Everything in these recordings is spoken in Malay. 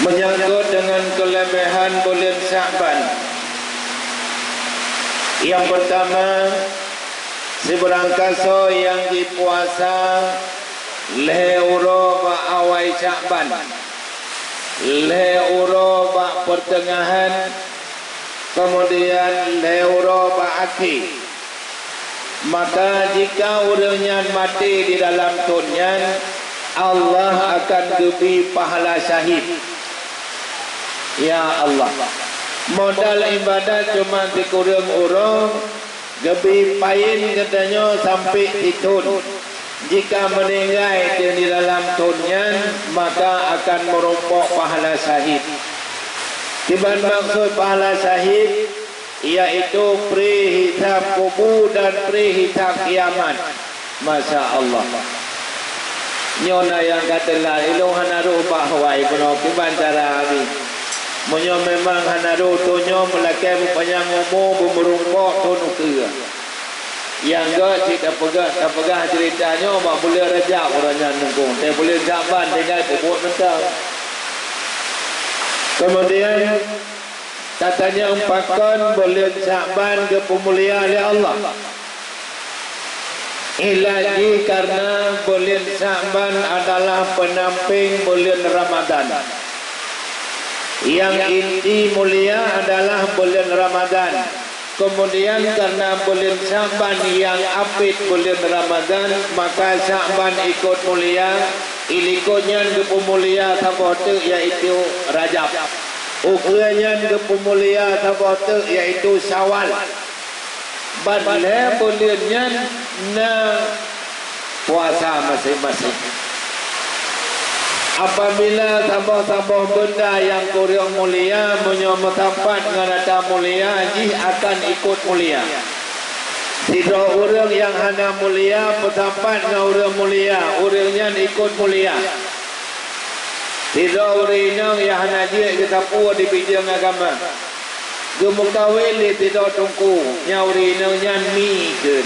menyangkut dengan kelebihan bulan Sya'ban. Yang pertama, seberangkaso yang dipuasa leuro ba awal Sya'ban, leuro ba pertengahan, kemudian leuro ba akhir. Maka jika orangnya mati di dalam tunyan, Allah akan beri pahala syahid. Ya Allah, modal ibadat cuma dikurang orang, gebi pain katanya sampai ditun. Jika meninggal di dalam tunyan, maka akan merompok pahala syahid. Tiban maksud pahala syahid, iaitu pre-hisab kubur dan pre-hisab kiamat. Masya Allah. Nyona yang katalah ilung hanaru bahwa ibnu kiban cara abi. Munyo memang hanaru tunyo melakai panjang umur bermerungkok tunu ke. Yang gak tidak pegah ceritanya mak boleh rejak orangnya nunggung. Dia boleh Sya'ban tinggal buat mentang. Kemudian katanya umpakan bulan Sya'ban ke pemuliaan oleh Allah. Lagi karena bulan Sya'ban adalah penamping bulan Ramadan. Yang inti mulia adalah bulan Ramadan. Kemudian karena bulan Sya'ban yang apit bulan Ramadan, maka Sya'ban ikut mulia. Ilikutnya ke pemulia sabote iaitu Rajab. Ukurannya ke pemulia sabote iaitu Syawal. Badlah bulannya na puasa masing-masing. Apabila tambah-tambah benda yang kurang mulia menyomot tempat dengan ada mulia, jih akan ikut mulia. Tidak orang yang hanya mulia bertempat dengan orang mulia, orangnya ikut mulia. Tidak orang yang hanya dia kita puas di bidang agama. Gemukawil tidak tungku, nyaurinnya mikir.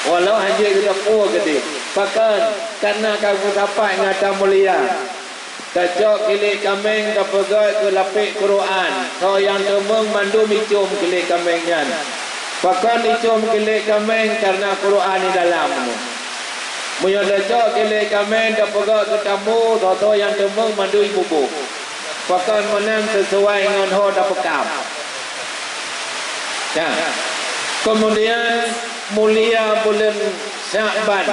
Walau hanya kita puas gede. Bahkan karena kamu dapat ngata mulia, kacok kilik kameng kapegat ke lapik Quran. So yang temeng mandu micum kilik kamengnya. Bahkan micum kilik kameng karena Quran di dalammu. Munya kacok kilik kameng kapegat ke tamu. So yang temeng mandu ibu. Bahkan menang sesuai dengan hoda pekam. Ya. Kemudian mulia bulan Sya'ban.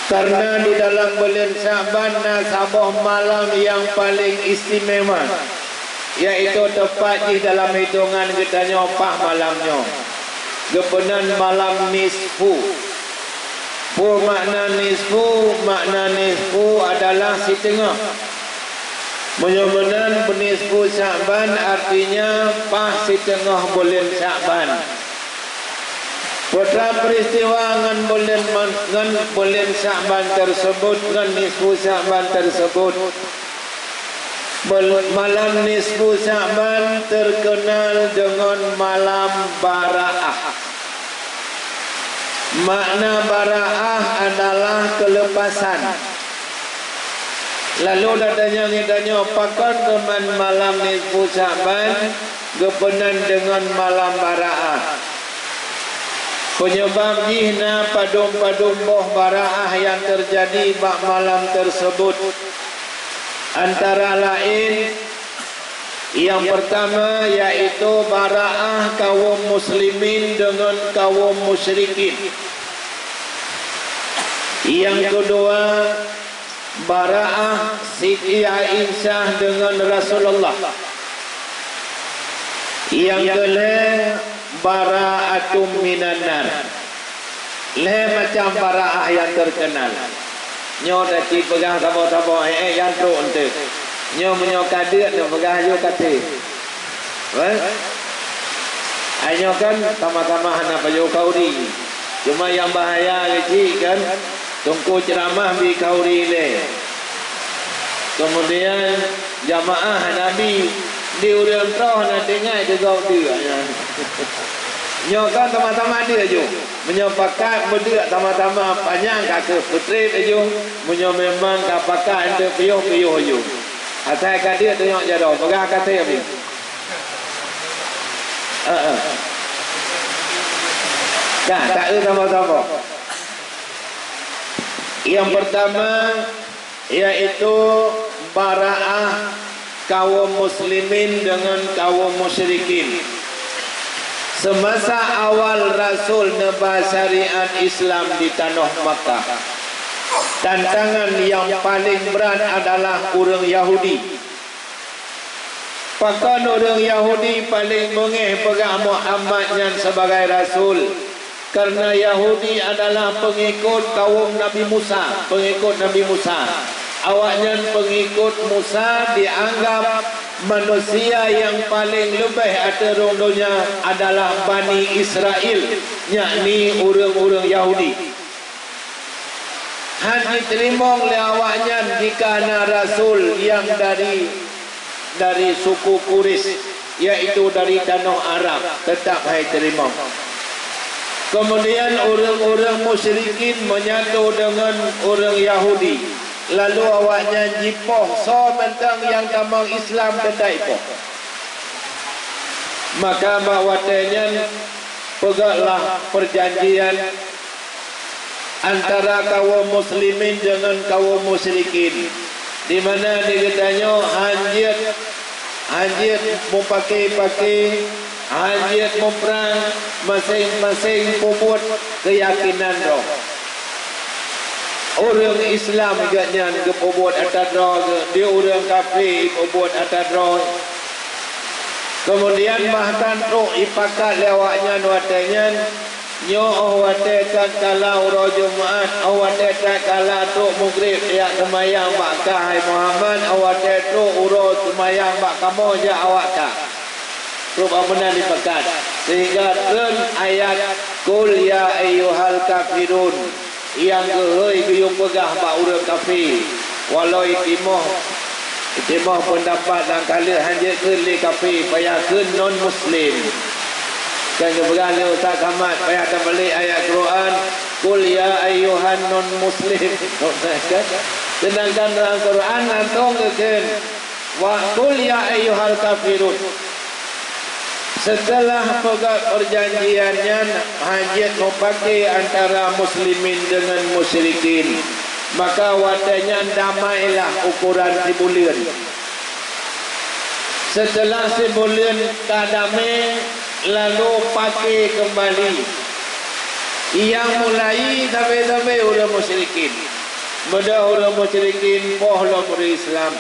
Karena di dalam bulan Sya'ban nasabah malam yang paling istimewa, yaitu tepat di dalam hitungan kita nyopah malamnya. Gepenan malam nisfu. Makna nisfu adalah setengah. Menyebutkan penisfu Sya'ban artinya pas setengah bulan Sya'ban. Putra peristiwa dengan bulan Sya'ban tersebut, dengan nisfu Sya'ban tersebut. Malam nisfu Sya'ban terkenal dengan malam Bara'ah. Makna Bara'ah adalah kelepasan. Lalu datanya pakan teman malam nisfu Sya'ban gepenan dengan malam Bara'ah. Penyebab jihna padum-padum boh Bara'ah yang terjadi bak malam tersebut antara lain yang pertama yaitu Bara'ah kaum muslimin dengan kaum musyrikin. Yang kedua Bara'ah Siti Aisyah dengan Rasulullah. Yang ketiga Bara'atum minan nar. Macam bara'ah yang terkenal. Nyo dati pegah sabo-sabo yang tru ente. Nyo menyo kadet dan pegah yo kate. Ayo kan sama-sama hana payo kauri. Cuma yang bahaya lagi kan tungku ceramah bi kauri le. Kemudian jamaah Nabi di urang roh nak dengar juga dia. Nyokan sama-sama dia je. Menyopakat berdua sama-sama panjang kata putri je. Menyo memang kapakat ente piyuh-piyuh je. Asal dia tengok jadah. Pegang kata apa? Nah, tak ada sama-sama. Yang pertama iaitu bara'ah kaum muslimin dengan kaum musyrikin. Semasa awal Rasul nebah syariat Islam di tanah Makkah, tantangan yang paling berat adalah orang Yahudi. Bahkan orang Yahudi paling mengeh pegang Muhammad yang sebagai Rasul, kerana Yahudi adalah pengikut kaum Nabi Musa, pengikut Nabi Musa. Awaknya pengikut Musa dianggap manusia yang paling lebih atas dunia adalah Bani Israel, yakni orang-orang Yahudi. Hanya terima oleh awaknya jika ada Rasul yang dari suku Quraisy, iaitu dari tanah Arab, tetap hai terima. Kemudian orang-orang musyrikin menyatu dengan orang Yahudi. Lalu awaknya jipoh so bentang yang tamang Islam kedai poh. Maka bakwatanya pegaklah perjanjian antara kaum muslimin dengan kaum musyrikin, di mana dikatanya hanjit mau pakai hanjit mau perang, masing-masing puput keyakinan roh. Orang Islam agaknya kepobot atas roh, dia orang kafir kepobot atas roh. Kemudian bahkan roh ipakat lewatnya watanya nyo awatkan kalau roh Jumaat awatkan kalau roh Maghrib ya semayang bakah hai Muhammad awatkan roh uro semayang bak kamu je awakah. Roh benar dipakat sehingga turun ayat Qul ya ayyuhal kafirun yang kehoi kuyung pegah bak urang kafir walau itimoh pendapat dan kala hanjit ke li kafir payah ke non muslim kan kebegan le Ustaz Ahmad payah tak balik ayat Quran Qul ya ayyuhan non muslim sedangkan dalam Quran antong ke wa qul ya ayyuhal kafirun. Setelah pegang perjanjiannya hajat memakai antara muslimin dengan musyrikin, maka wadanya damailah ukuran sebulan. Setelah sebulan kadame lalu pakai kembali. Yang mulai dabe-dabe orang musyrikin. Mudah orang musyrikin pohlah berislam.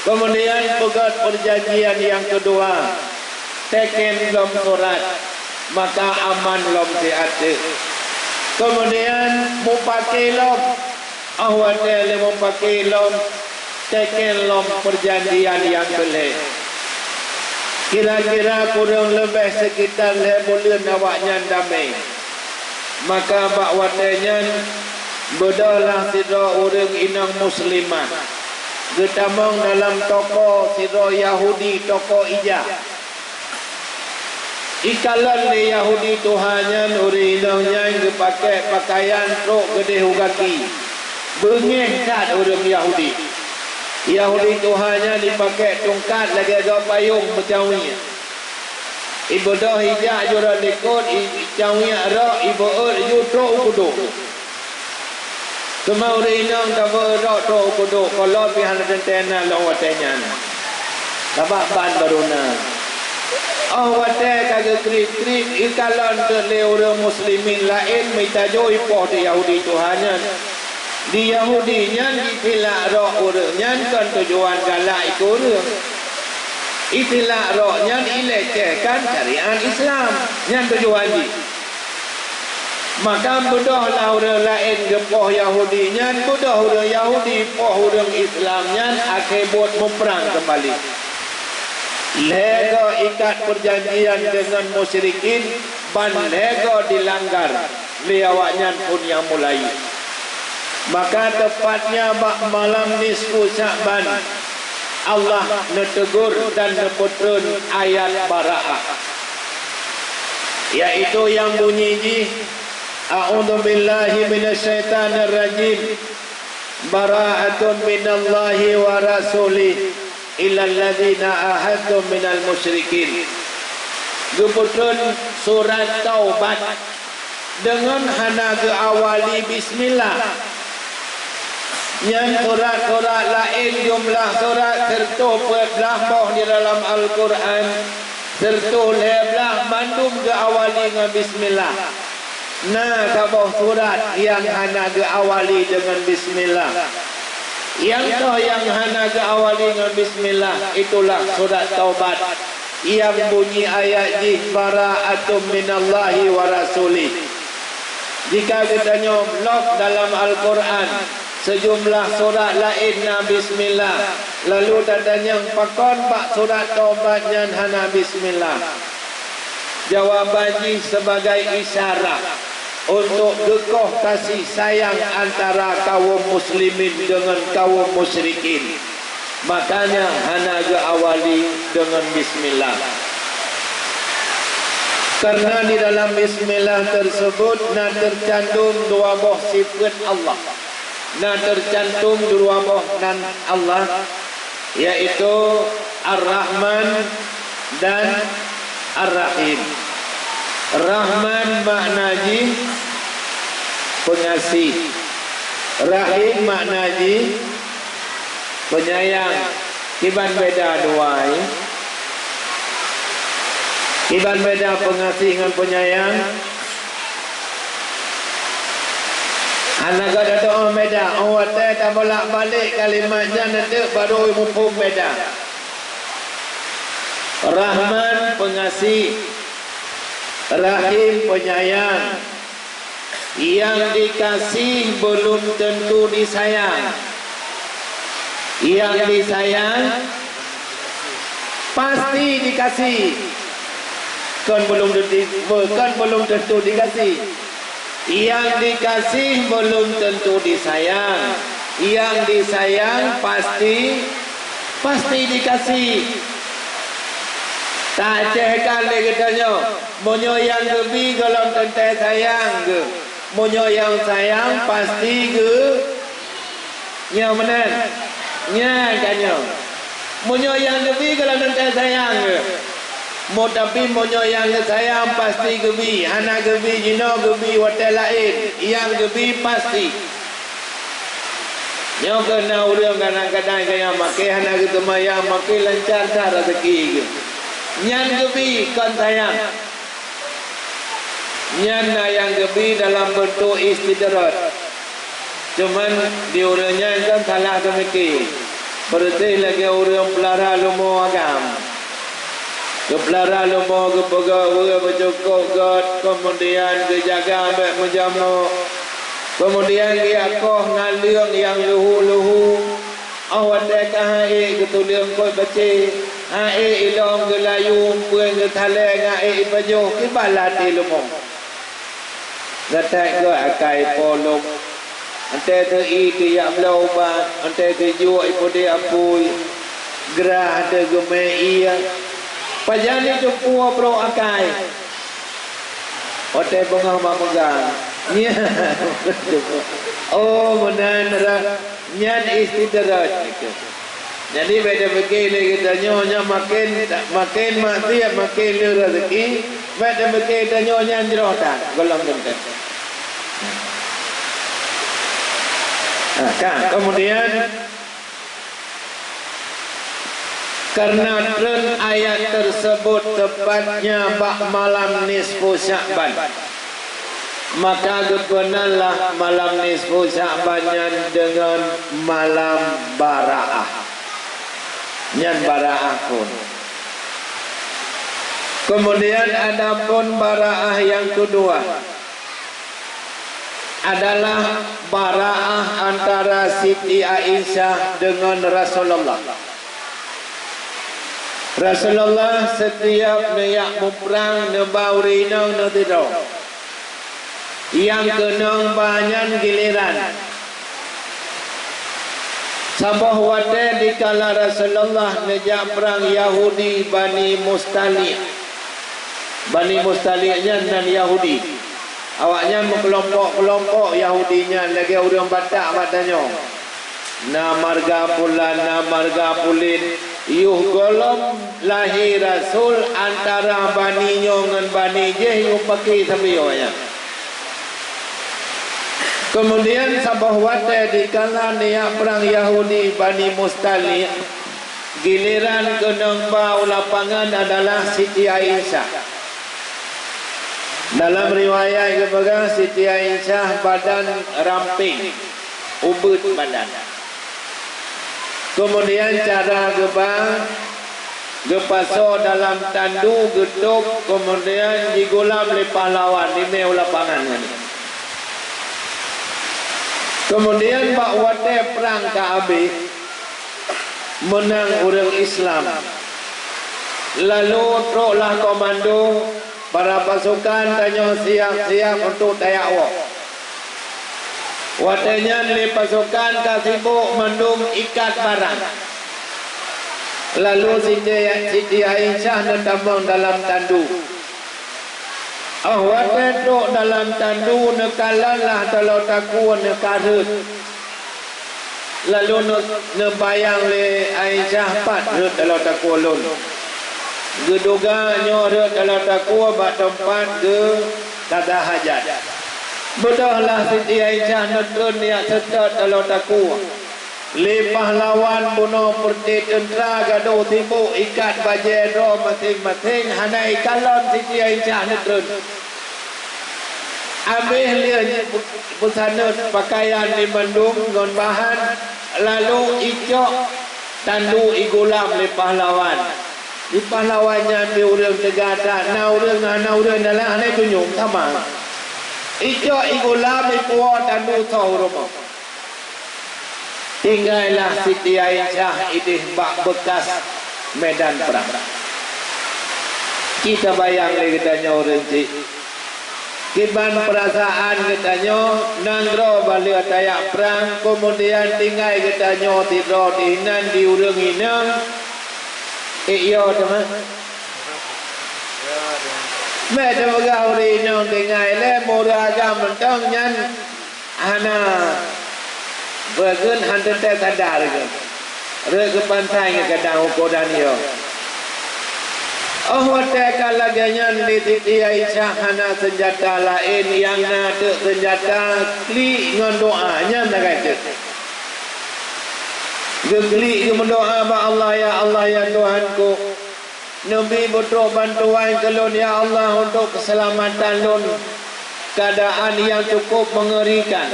Kemudian pegang perjanjian yang kedua. Teken lom surat, maka aman lom diade. Kemudian mupakai lom, awatnya mupakai lom, teken lom perjanjian yang boleh. Kira-kira kurang lebih sekitar bulan awaknya damai. Maka bakwatnya bedalah sidra orang inang muslimah. Getamang dalam toko sidra Yahudi, toko ijah. Ikalan ni Yahudi Tuhannya urinangnya yang pakai pakaian rok gede hugaki. Bengih kat orang Yahudi. Yahudi Tuhannya dipakai tungkat lagi agak payung macam ni. Ibu dah hijak jura likut macam ni rok ibu jutro ukuduk. Cuma urinang tak berok tro ukuduk kalau pihak tentena lawatnya. Dapat ban baruna. Wadah kagak krip-krip ikalan terle orang muslimin lain mitajo ipoh di Yahudi Tuhannya. Di Yahudinya itilak roh orangnya kan tujuan galak itu orang. Itilak rohnya dilecehkan syariat Islam. Yang tujuan ni. Maka bedahlah orang lain gepoh Yahudinya, bedah orang Yahudi poh orang Islamnya akibat memperang kembali. Lega ikat perjanjian dengan musyrikin ban lega dilanggar liawaknya pun yang mulai. Maka tepatnya malam nisfu Sya'ban Allah netegur dan neputrun ayat bara'ah, yaitu yang bunyi ji A'udzu billahi minasyaitonir rajim bara'atun minallahi wa rasulih ilal ladzina ahadtum minal musyrikin. Geputun surat Taubat dengan hana ge awali bismillah. Yang surat-surat lain jumlah surat serta belah boh di dalam Al-Quran serta leblah mandum ge awali dengan bismillah. Nah, kabah surat yang hana ge awali dengan bismillah. Yang toh yang hana ge awali dengan bismillah itulah surat Taubat yang bunyi ayat jih bara'atum minallahi wa rasulih. Jika kita nyomlok dalam Al-Quran sejumlah surat lain na bismillah, lalu dadanya pakon pak surat Taubat yang hana bismillah, jawabannya sebagai isyarat untuk gekoh kasih sayang antara kaum muslimin dengan kaum musyrikin. Makanya hana ge awali dengan bismillah. Karena di dalam bismillah tersebut na tercantum dua buah sifat Allah. Na tercantum dua buah nan Allah, yaitu Ar-Rahman dan Ar-Rahim. Rahman maknanya pengasih, Rahim maknanya penyayang. Kiban beda dua. Kiban beda pengasih dengan penyayang. Anak ada doa beda. Awak tak bolak balik kalimatnya nanti baru mufhum beda. Rahman pengasih, Rahim penyayang. Yang dikasih belum tentu disayang. Yang disayang pasti dikasih. Kan belum tentu dikasih. Yang dikasih belum tentu disayang. Yang disayang pasti dikasih. Tak cehkan lagi katanya, monyo yang gebi kalau tentu sayang ke, monyo yang sayang pasti ke, nya menen, nya katanya, monyo yang gebi kalau tentu sayang ke, mau tapi monyo yang sayang pasti gebi, hana gebi jino gebi hotel lain, yang gebi pasti. Nyo kena urang kadang-kadang kaya makai hana gitu maya makai lancar dah rezeki ke. Nyan gebi kan sayang. Nyan yang gebi dalam bentuk istidrat. Cuman di urangnya kan salah demikian. Berarti lagi urang pelara lumo agam. Kepelara lumo ke pegawai bercukup got, kemudian ke jaga ambek menjamu. Kemudian ke akoh naliang yang luhu-luhu. Awak dekah hai ketuliang koi baca. Hai ilong ke layu puan ke thaleng hai bajo ke balat ilmu. Gatai ke akai polong. Ante te I ke yak melaubat, ante ke juak ipode apui. Gerah de geme iya. Pajani tu puah pro akai. Ote bengah mamegang. Nya. Oh menanra nyan istidrat. Jadi beda begini kita nyonya makin maksiat makin rezeki. Beda begini kita nyonya jerotan golong tentu. Kan kemudian karena tren ayat tersebut tepatnya bak malam nisfu Sya'ban, maka gebenarlah malam nisfu Sya'bannya dengan malam Bara'ah. Nyan Bara'ah pun. Kemudian ada pun Bara'ah yang kedua adalah Bara'ah antara Siti Aisyah dengan Rasulullah. Rasulullah setiap naik muprang nebauri nang netido. Yang kenang banyak giliran. Sabah wate dikala Rasulullah nejak perang Yahudi Bani Mustali'. Bani Mustali'nya dan Yahudi. Awaknya berkelompok-kelompok Yahudinya lagi orang Batak matanya. na marga pulan na marga pulin yuh golom lahir rasul antara bani nyo ngan bani je yuh pakai sabiyonya. Kemudian sabah wate di kala niya perang Yahudi Bani Mustalik, giliran kenang bau lapangan adalah Siti Aisyah. Dalam riwayat kepegang Siti Aisyah badan ramping, ubud badan. Kemudian cara gepaso dalam tandu gedok, kemudian digulam oleh pahlawan di meu lapangan ini. Kemudian Pak Wate perang Kaabih menang orang Islam. Lalu teruklah komando para pasukan tanya siap-siap untuk tayakwak. Watenya ni pasukan kasibuk mendung ikat barang. Lalu Siti Aisyah nendamang dalam tandu. Wate duk dalam tandu nekalanlah kalau takut nekarut. Lalu nebayang le Aisyah pat rut kalau takut lun. Geduga nyorut kalau takut bak tempat ke kata hajat. Bedahlah Siti Aisyah netun niat setat kalau takut. Le pahlawan bunuh perti tentera gaduh sibuk ikat bajero masing-masing hanai kalon Siti Aisyah netun. Ambil dia busana pakaian di mendung ngon bahan lalu icok tandu igulam le pahlawan. Di pahlawannya di urang tegata na urang dalam hanai tunyum sama. Icok igulam ipuwa tandu saurumah. Tinggallah Siti Aisyah idih bak bekas medan perang. Kita bayang lagi katanya orang cik. Kiban perasaan katanya nanggro balik tayak perang. Kemudian tinggal katanya tidur dihinan diurang inang. Iya teman. Mereka bergaul inang tinggal le muraga mentang nyan hana. Bergen hantar tak sadar ke. Rek ke pantai ke kadang ukodan yo. Wate kalaganya di Siti Aisyah hana senjata lain yang ada senjata kli ngan doanya nak kata. Gekli ke mendoa ba Allah ya Tuhanku. Nabi butuh bantuan kelun ya Allah untuk keselamatan lun. Keadaan yang cukup mengerikan.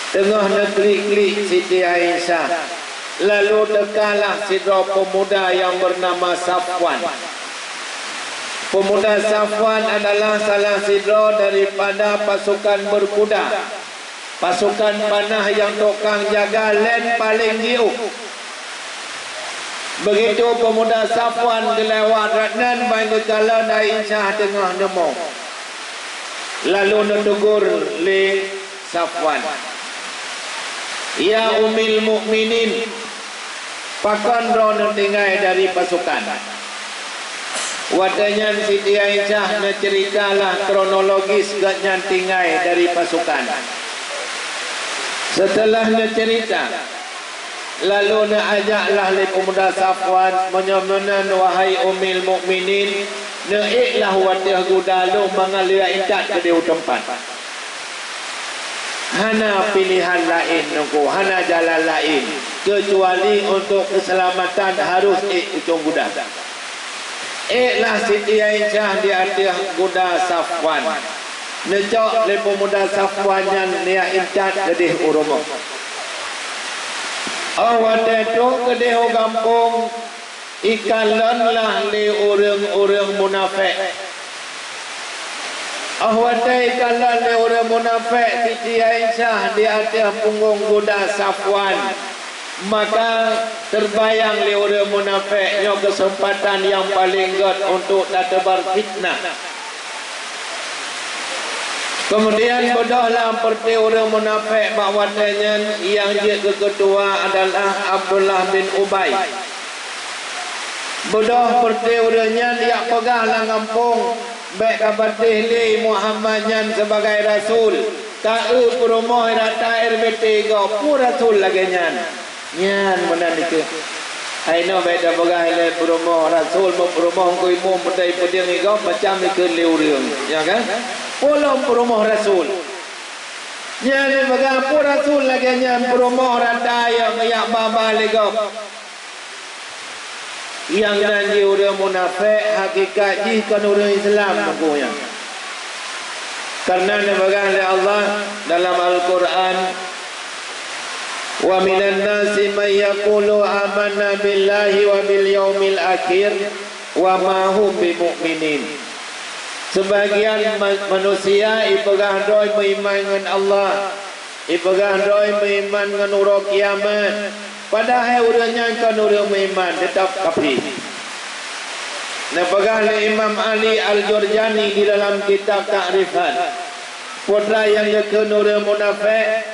Tengah negeri Siti Aisyah. Lalu dekalah sidra pemuda yang bernama Safwan. Pemuda Safwan adalah salah sidra daripada pasukan berkuda. Pasukan panah yang tukang jaga len paling jauh. Begitu pemuda Safwan kelewat ratnan bagi kala Aisyah tengah nemo. Lalu netegur le Safwan. Ya Ummul Mukminin, pakon rono tinggal dari pasukan. Wadanya Siti Aisyah na ceritalah kronologis gaknya tinggal dari pasukan. Setelah na cerita, lalu na ajaklah le pemuda Safwan menyomenan wahai Ummul Mukminin, naiklah watih gudalu mengalir ikat ke diu tempat. Hana pilihan lain nunggu, hana jalan lain kecuali untuk keselamatan harus ujung kuda. Lah Siti Aisyah di atas kuda Safwan. Necok le pemuda Safwan yang dia incat kedih urumah. Awak tu kedih kampung ikalanlah le orang-orang munafik. Ahwatai kalah le orang munafik Siti Aisyah di atas punggung kuda Safwan. Maka terbayang le orang munafik nyo kesempatan yang paling god untuk tak tebar fitnah. Kemudian bodohlah seperti orang munafik bakwatanya yang dia ketua adalah Abdullah bin Ubay. Bodoh seperti orangnya dia pegahlah kampung baik kabatih li Muhammadnya sebagai Rasul. Kau promo rata RBT go pura tul lagi nyan mana ni ke? Aino beda bagai le promo rasul mo promo kau ibu mutai pediang go macam ni ke liurium, ya kan? Pola promo rasul. Nyan bagai pura tul lagi promo rata yang baba lego. Yang nanti orang munafik hakikat jika orang Islam mengkoyak. Karena diberikan oleh Allah dalam Al-Quran, wa minan nasi man yaqulu amanna billahi wa bil yaumil akhir wa ma hum bimu'minin. Sebagian manusia ipegang doi beriman dengan Allah, ipegang doi beriman dengan urut kiamat. Padahal orangnya kan orang beriman tetap kafir. Napagah oleh Imam Ali Al-Jurjani di dalam kitab Ta'rifat. Putra yang kedua orang munafik.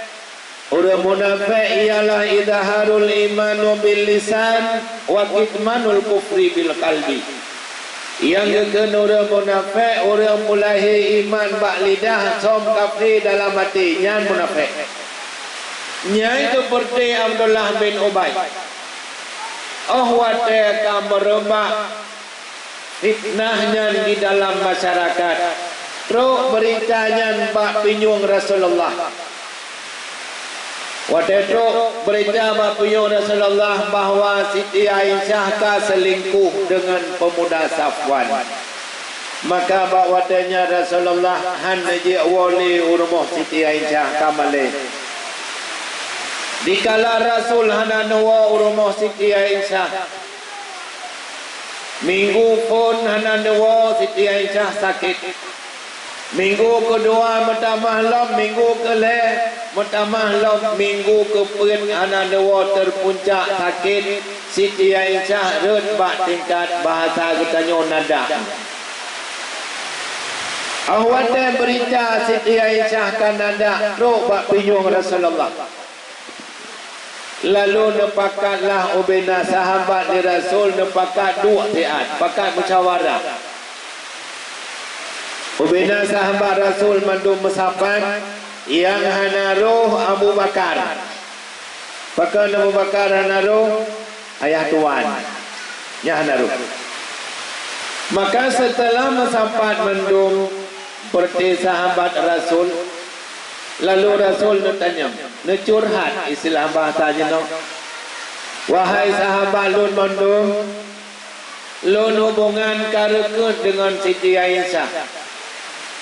Orang munafik ialah idharul iman bil lisan wa kitmanul kufri bil qalbi. Yang kedua orang munafik, orang mulai iman bak lidah, som kafir dalam hati, yang munafik. Nya itu seperti Abdullah bin Ubay. Wate akan merebak fitnahnya di dalam masyarakat. Terus beritanya bak pinyung Rasulullah. Wate terus berita bak pinyung Rasulullah bahawa Siti Aisyah selingkuh dengan pemuda Safwan. Maka bak watenya Rasulullah hanaji wali urmoh Siti Aisyah kamale. Dikala Rasul hana nuwa urmoh Siti Aisyah. Minggu pun hana nuwa Siti Aisyah sakit. Minggu kedua metamah lom, minggu keleh metamah lom, minggu kepen hana nuwa terpuncak sakit. Siti Aisyah red bak tingkat bahasa katanya nada. Awatnya berita Siti Aisyah kan nada ro bak pinyung Rasulullah. Lalu nepakatlah ubena sahabat di Rasul nepakat dua tiat, pakat musyawarah. Ubena sahabat Rasul mandum mesapan yang hana roh Abu Bakar. Pakat Abu Bakar hana roh ayah tuan. Ya hana roh. Maka setelah mesapat mandum seperti sahabat Rasul, lalu Rasul bertanya, curhat istilah bahasanya no. Wahai sahabat lun mandum, lun hubungan karekut dengan Siti Aisyah.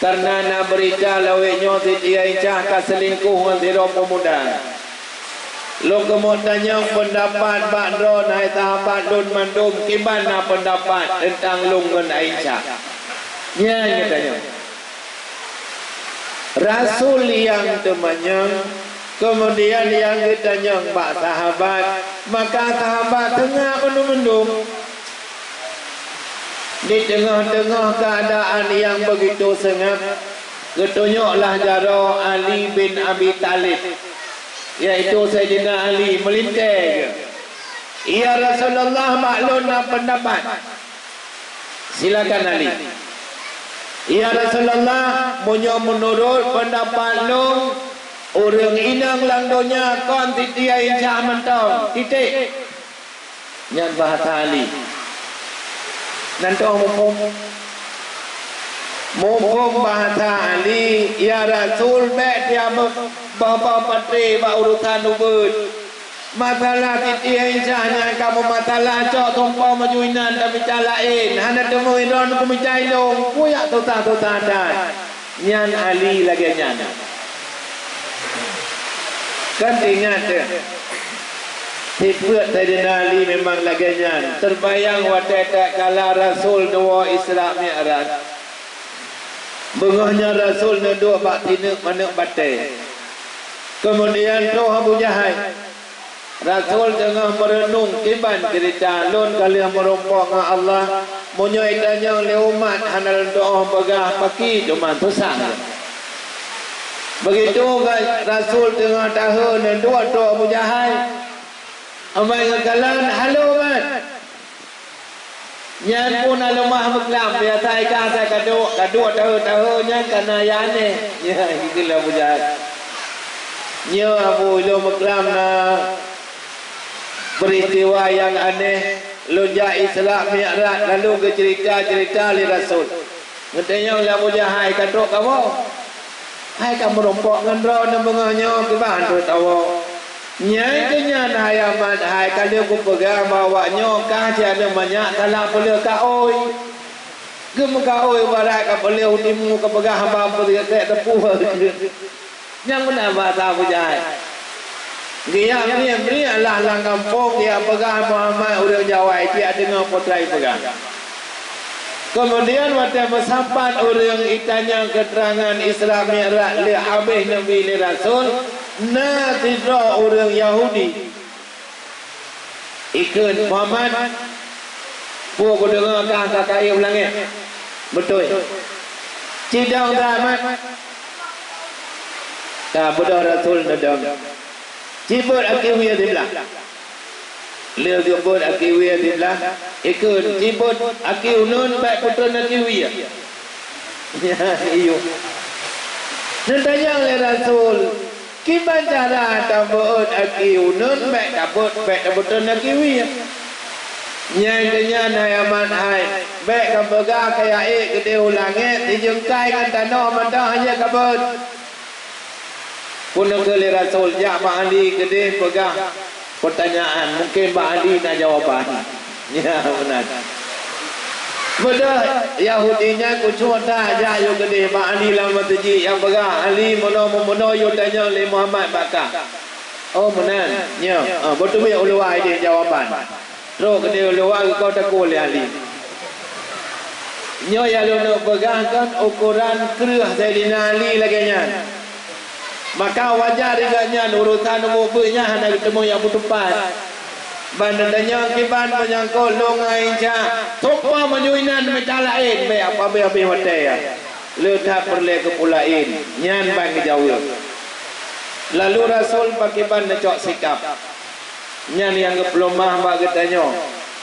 Karena nak berita laweknya Siti Aisyah selingkuh dengan pemuda. Lu kemudian tanya pendapat bakro hai sahabat lun mandum, gimana pendapat tentang lun dengan Aisyah? Nya katanya. Rasul yang temannya, kemudian yang ditanya pak sahabat, maka sahabat tengah mendung-mendung di tengah-tengah keadaan yang begitu sengap, ketunjuklah jaro Ali bin Abi Talib, yaitu Sayyidina Ali melintai. Ya Rasulullah, maklumlah pendapat. Silakan Ali. Ya Rasulullah, menurut pendapat lu, orang inang langdonya kon Siti Aisyah mentong. Titik. Yang bahasa Ali. Nanti mumpung bahasa Ali, ya Rasul, baik dia bapa patri bak urusan ubud. Masalah Siti Aisyahnya kamu masalah cok tumpah majuinan tapi calain hana temuin ron kumicai dong kuyak tuta-tuta dan nyan Ali lagi nyan kan ingat hibut Sayyidina Ali memang lagi nyan terbayang wadah kala Rasul dua Isra Mi'raj bengahnya Rasul dua bak tinuk manuk batai kemudian tu Abu Jahal Rasul tengah merenung kiban cerita lun kalian merumpok dengan Allah menyoitanya oleh umat hanal doa begah pagi cuma tusang. Begitu Rasul tengah tahun dan dua Abu Jahal amai ngekalan halo man nyan pun alemah beklam biasa ikan saya kaduk tahun-tahunnya karena yane ya itulah Abu Jahal Nya Abu Ulu Makram na peristiwa yang aneh lunja Isra Mi'raj lalu ke cerita-cerita li Rasul. Ngetanya lah mujahai katrok kamu. Hai kamu rompok ngendro na benganyo ke bahan tu tahu. Nyai kenya na ayaman hai kalau ku pegang bawanya kah tiada banyak kalau boleh ka oi. Gem ka oi barat ka boleh utimu ka pegang hamba pergi ke tepu. Yang benar bahasa mujahai. Dia beri Allah lang kampung dia pegang Muhammad orang Jawa dia dengan potrai pegang. Kemudian waktu bersampan orang itanya keterangan Isra Mi'raj li habis Nabi li Rasul na tidra orang Yahudi ikut Muhammad puak ku dengar kah kakai ulangnya betul cidang tamat tak bodoh Rasul nadam cibut akiwiyah dibelah Leo jemput akiwiyah dibelah ikut cibut akiw nun baik putra akiwiyah ya iyo nentanya oleh Rasul kiban cara tambut akiw nun baik putra akiwiyah nyai nayaman hai baik kabaga kayak gede ulangnya dijengkai kan tanah mandah hanya kabut pun ke Rasul ya Pak Ali gede pegang pertanyaan mungkin Pak Ali nak jawapan ya benar betul Yahudinya kucuk dah aja yo gede Pak Ali lama teji yang pegang Ali mono yo tanya le Muhammad bakar oh benar ya betul ya ulua dia jawapan terus gede ulua kau takut le Ali nyo ya lo nak pegang kan ukuran kerah Sayyidina Ali lagi nya. Maka wajar riganya urusan umumnya hendak ketemu yang bertepat. Bandanya kiban menyangkut longai ca. Sopa menyuinan metalain be apa be hotel ya. Letak perle ke pulain. Nyan bang jauh. Lalu Rasul pakai ban necok sikap. Nyan yang keplomah bag katanya.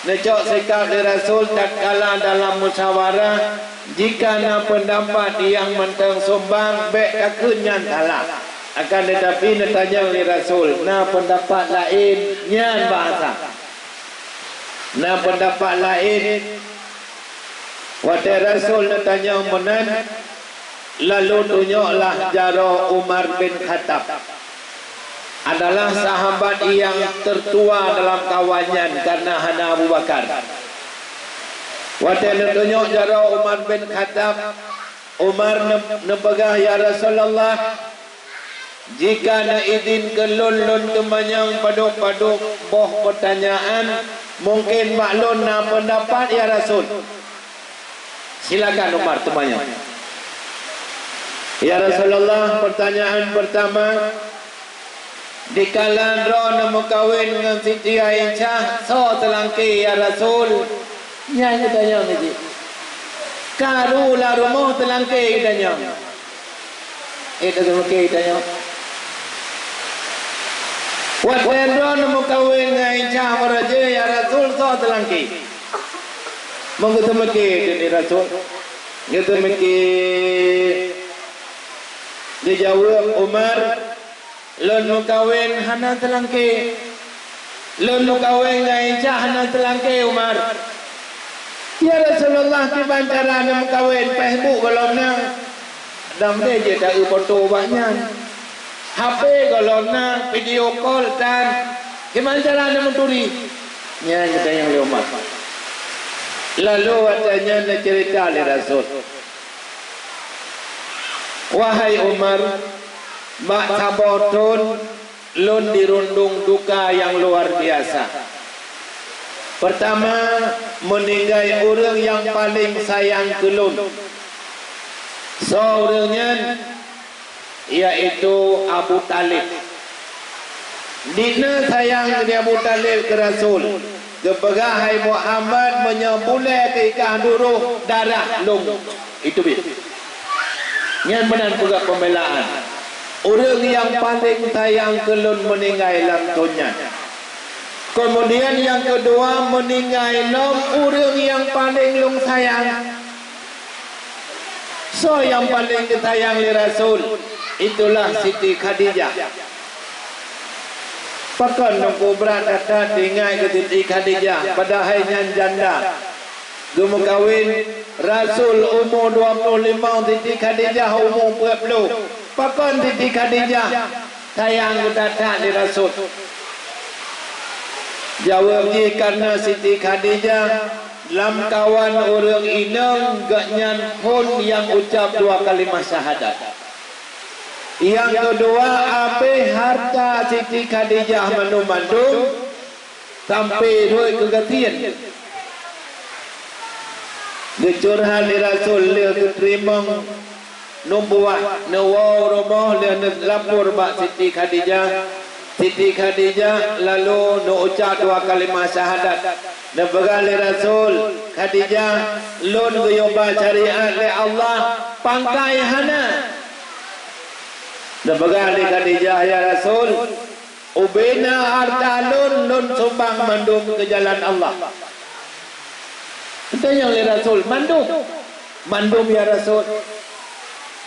Necok sikap dari Rasul tatkala dalam musyawarah jika na pendapat yang mentang sombang be kakunyan salah. Akan tetapi natanya oleh Rasul na pendapat lain nyan bahasa na pendapat lain waktu Rasul natanya menan lalu tunjuklah jaro Umar bin Khattab adalah sahabat yang tertua dalam kawannya karena hana Abu Bakar. Waktu tunjuk jaro Umar bin Khattab Umar nepegah ya Rasulullah jika nak izin ke lon-lon kemanyang paduk-paduk boh pertanyaan mungkin maklun na pendapat ya Rasul silakan Umar temanya ya Rasulullah pertanyaan pertama di kalan roh nak kawin dengan Siti Aisyah so telangki ya Rasul ya tanya ni karu la rumah telangki tanya telangki tanya waktu roh nak kawin dengan Aisyah meraja ya Rasul so telangki menggutemaki ini Rasul gutemaki dia jawab Umar lon mau kawin hana telangki lon mau kawin dengan Aisyah hana telangki Umar ya Rasulullah kiban cara nak kawin Facebook kalau nak dam dia je tak foto banyak HP kalau nak video call dan gimana cara nak menturi nya kita yang Umar lalu katanya nak cerita oleh Rasul wahai Umar mak sabotun lun dirundung duka yang luar biasa. Pertama meninggal orang yang paling sayang ke lun seorangnya yaitu Abu Talib. Dina sayang dia Abu Talib ke Rasul. Kepegahai Muhammad menyebulai ke ikan duruh darah lung. Itu dia. Yang benar juga pembelaan. Orang yang paling sayang ke lun meninggal dalam dunia. Kemudian yang kedua meninggal lung orang yang paling lung sayang. So yang paling disayang oleh Rasul itulah Siti Khadijah. Pakan nunggu berat datang tinggal ke Siti Khadijah padahal nyan janda. Gemu kawin Rasul umur 25, Siti Khadijah umur 40. Pakan Siti Khadijah sayang datang di Rasul. Jawab dia karena Siti Khadijah dalam kawan orang inang gak nyan pun yang ucap 2 kalimah syahadat. Yang kedua, abe harta Siti Khadijah mandum-mandum sampai duit kegatian. Gecurhan di Rasul dia terima numbuat nawaw rumah dia lapor bak Siti Khadijah. Siti Khadijah lalu ucap 2 kalimah syahadat. Dan bergali Rasul Khadijah lun guyobah syariat le Allah pangkai hana. Dan bergali Khadijah ya Rasul ubina harta lun sumbang mandum ke jalan Allah. Kita yang le Rasul mandum ya Rasul.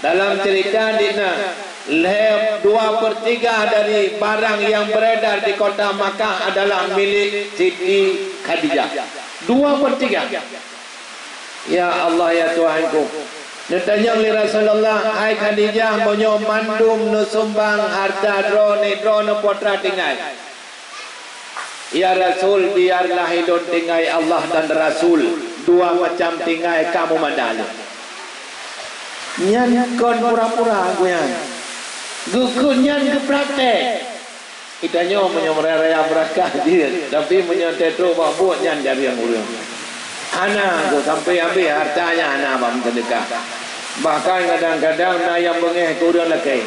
Dalam cerita dina lep 2/3 dari barang yang beredar di kota Makkah adalah milik Siti Khadijah. 2/3. Ya Allah ya Tuhanku. Ditanya oleh Rasulullah, hai Khadijah monyo mandum nu sumbang harta drone potra tinggal. Ya Rasul, biarlah hidun tinggal Allah dan Rasul. 2 macam tinggal kamu mandala. Nyan kon pura-pura aku yang gukun nyan ke praktek. Itanya menyomraya berakah dia, tapi menyentetu bawa buat nyan jadi yang urang. Anak tu sampai habis hartanya anak bang sedekah. Bahkan kadang-kadang nak yang bengeh kurang lagi.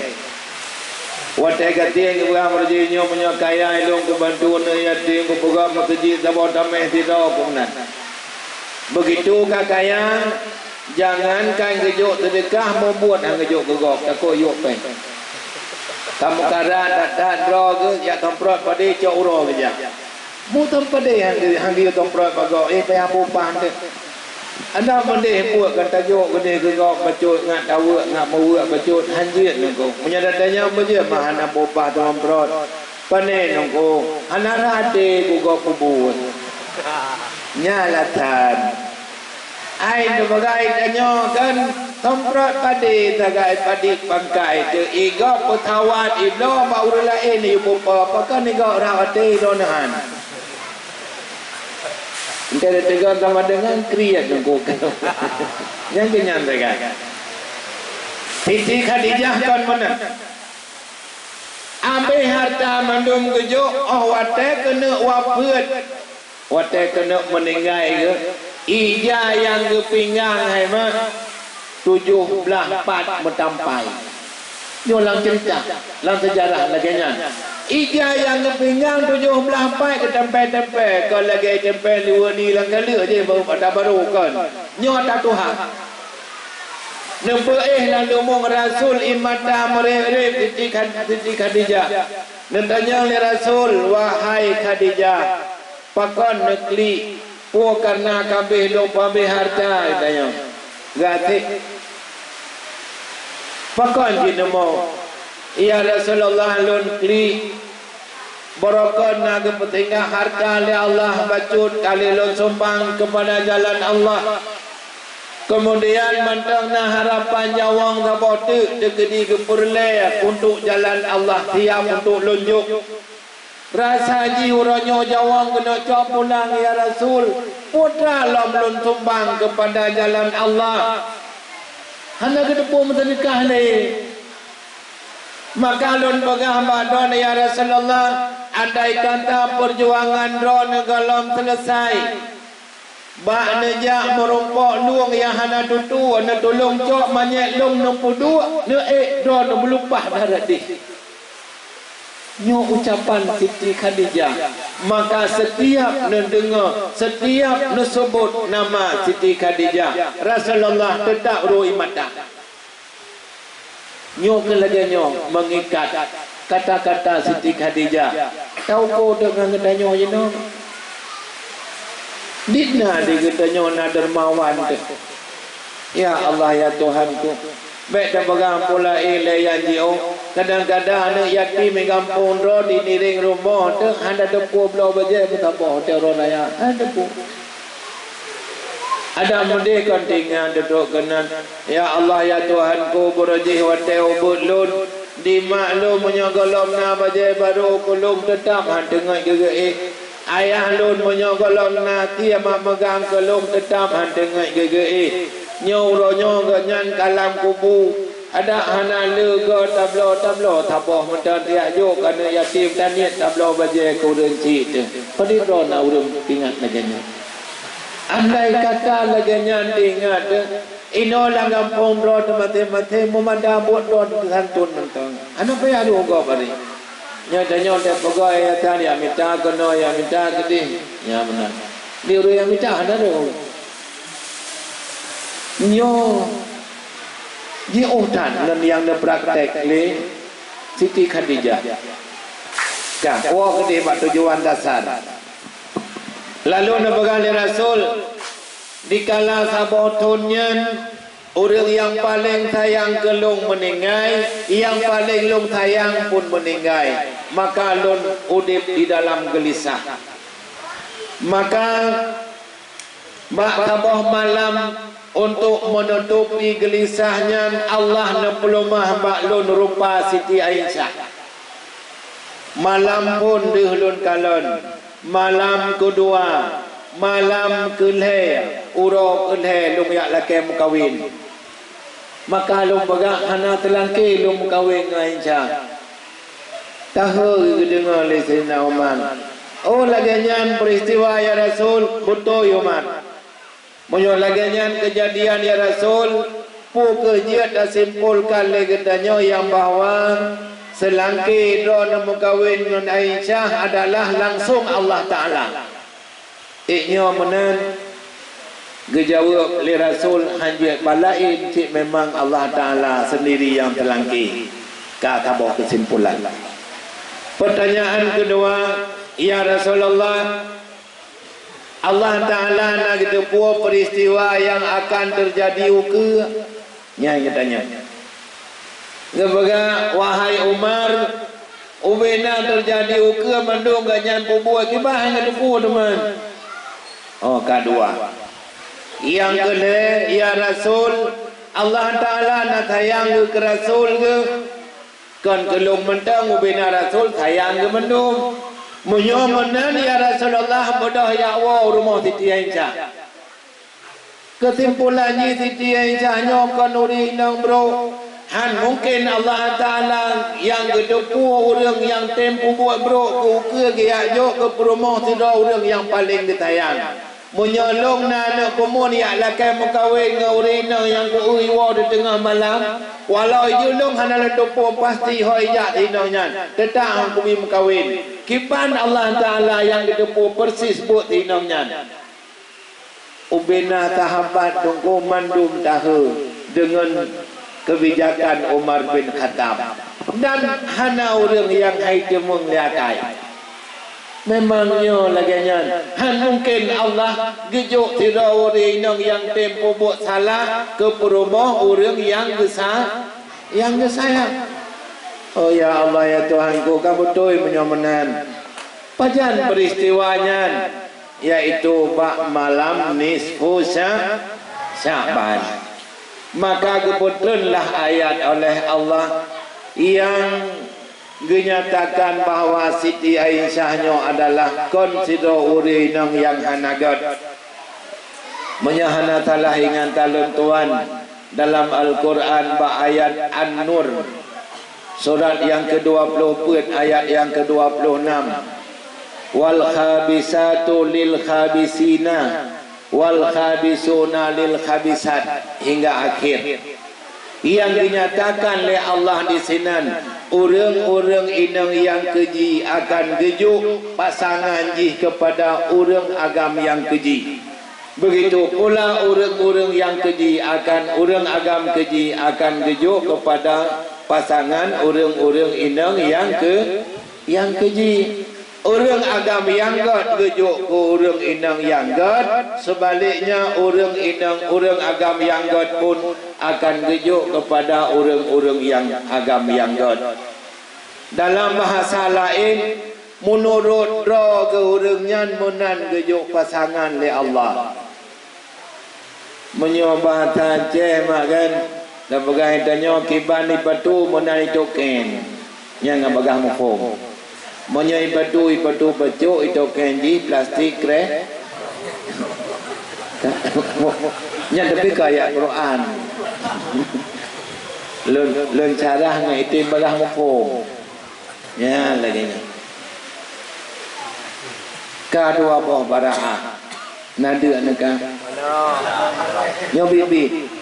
Watai katian ke buah merjinya punya kaya ilung ke bantuan yatim ke buah masjid sabot damai tidak pun. Begitu kaya jangankan kejuk sedekah membuat hang kejuk gegok tak koyok pen. Kamu karat tak draw ke ya temprot pada cok uro ke ja. Mu tempat dia hang dia temprot bagok pe apa pan tu. Anda mendeh buat kan tajuk gede gegok bacut ngat dawa ngat mawa bacut hanjit nunggu. Menyadatanya beje mahan apa pa temprot. Panen nunggu. Anara ade gegok kubur. Nyalatan. Ai tu bagai tanyo kan temprot padi tagai padi pangkai tu igok petawat iblo maurula ini bupa pakan igok rawate donahan. Entah tegar sama dengan kriat nunggu. Yang kenyan tegar. Siti Khadijah kan mana? Ambil harta mandum kejuk wate kena waput. Wate kena meninggal ke? Ija yang ke pinggang hai mah 17 part metampai. Yo lang cerita, lang sejarah laganya. Ija yang ke pinggang 17 part ke tempe-tempe, kalau lagi tempe dua ni lang kala je baru kan. Nyo tak Tuhan. Nampak lalu mong Rasul imata merep Siti Khadijah. Nentanya oleh Rasul, wahai Khadijah, pakon negeri karena kabeh lupa harta katanya. Gati. Pakon kita mau. Ya Rasulullah lun kli barakah nak kepentingan harta oleh Allah bacut kali lun sumbang kepada jalan Allah. Kemudian mantangna harapan jawang sabote degedi kepurle untuk jalan Allah tiap untuk lunjuk. Rasa jiuranyo jawang kena cop pulang ya Rasul. Putra lam lun tumbang kepada jalan Allah. Hana kedepu sedekah ni. Maka lun pegah badon ya Rasulullah. Andai kata perjuangan ron galam selesai. Bak nejak merumpok luang yang hana tutu. Hana tolong cok manyek long 62. Ne ron belupah darat di. Nyo ucapan Siti Khadijah. Maka setiap mendengar, setiap disebut nama Siti Khadijah, Rasulullah tetap roi mata. Nyo kelaganya mengikat kata-kata Siti Khadijah. Tahu kau dengan katanya je no. Dina di katanya na dermawan tu. Ya Allah ya Tuhanku. Baik dan pegang pula layan jio. Kadang-kadang anak yatim di kampung ro di niring rumah tu ada depu belau baje betapa hotel ro naya. Ada depu. Ada mudi kontingan duduk kenan. Ya Allah ya Tuhanku berajih watai ubulun di maklum menyogolom na baje baru kulung tetap handengai gege. Ayah lun menyogolom na tiap megang kulung tetap handengai gege. Nyuruhnya ganyan kalam kubu ada hana lega tablo taboh mendan tiak jo kana yatim taniat tablo baje kurenci tu padi rona urang ingat laganya andai kata laganya ingat ino lang kampung ro mate memada buat ro santun mentang ana pe alu go bari nyadanya te pegawai ya tadi minta kono ya minta gede ya benar diuru yang minta ada ro nyo di utan dan yang praktek le Siti Khadijah kan oh gede bak tujuan dasar lalu nabagali Rasul dikala sabotunnya orang yang paling sayang kelung meninggal yang paling lung sayang pun meninggal maka lun udip di dalam gelisah maka bak taboh malam untuk menutupi gelisahnya Allah nepelumah baklun rupa Siti Aisyah malam pun dihlun kalon malam kedua malam kelhe urok kelhe lung yak laki mukawin maka lung bagak hana telangki lung mukawin Aisyah tahu dengar le Sayyidina Umar oh laganya peristiwa ya Rasul betul Umar Munyo lagian kejadian ya Rasul pu kejiat dah simpulkan legendanya yang bahawa selangki do nemu kawin dengan Aisyah adalah langsung Allah Ta'ala iknya menen gejawab li Rasul hanjit balain cik memang Allah Ta'ala sendiri yang selangki kata bawa kesimpulan pertanyaan kedua ya Rasulullah Allah Ta'ala nak kita buat peristiwa yang akan terjadi uke yang tanya kepada wahai Umar ubena terjadi uke mandung ganyan pubuat kibah yang keduku teman oh kedua yang kedua ya Rasul Allah Ta'ala nak sayang ke Rasul ke kan kelung mentang ubena Rasul sayang ke mendung Munyomanan ya Rasulullah bodoh ya wow rumah Siti Aisyah. Kesimpulannya Siti Aisyah nyokon uri nang bro. Han mungkin Allah Ta'ala yang kedepu orang yang tempu buat bro ke ya jo ke rumah tidak orang yang paling disayang. Menyolong nak kumun ya lakai mengkawin dengan uri nang yang kuui wow di tengah malam. Walau julung hana letupu pasti hoi jak tinongnya. Tetap hang kumi mengkawin. Kipan Allah Ta'ala yang kedepu persis buat tinongnya. Ubena sahabat tunggu mandum tahu dengan kebijakan Umar bin Khattab. Dan hana orang yang hai temung liakai. Memangnya laginya han mungkin Allah gejuk tira orang yang tempo buat salah ke perumah orang yang besar yang sayang. Oh ya Allah ya Tuhanku kamu betul menyomenan pajan peristiwanya yaitu bak malam nisfu Sya'ban maka kebetulanlah ayat oleh Allah yang menyatakan bahawa Siti Aisyahnya adalah konsider uri nang yang hanagat menyahana talah ingan talun tuan dalam Al-Quran ba ayat An-Nur surat yang ke-20 ayat yang ke-26 wal khabisatu lil khabisina wal khabisuna lil khabisat hingga akhir yang dinyatakan oleh Allah di sinan orang-orang inang yang keji akan gejuk pasangan jih kepada orang agam yang keji. Begitu pula orang-orang yang keji akan orang agam keji akan gejuk kepada pasangan orang-orang inang yang keji. Orang agama yang god gejuk ke orang inang yang god, sebaliknya orang inang orang agama yang god pun akan gejuk kepada orang-orang yang agama yang god. Dalam bahasa lain, menurut roh ke orangnya menan gejuk pasangan le Allah. Menyoba tajeh mak kan, dan bagai tanya kiban di patu menan itu ken, yang ngabagah mufum. Menyai patu baju itu kenji plastik kre. Nya tapi kayak Quran. Lun caranya itu bagah mufum. Ya lagi ni. Kadua boh baraha. Nada neka. Yo bibi.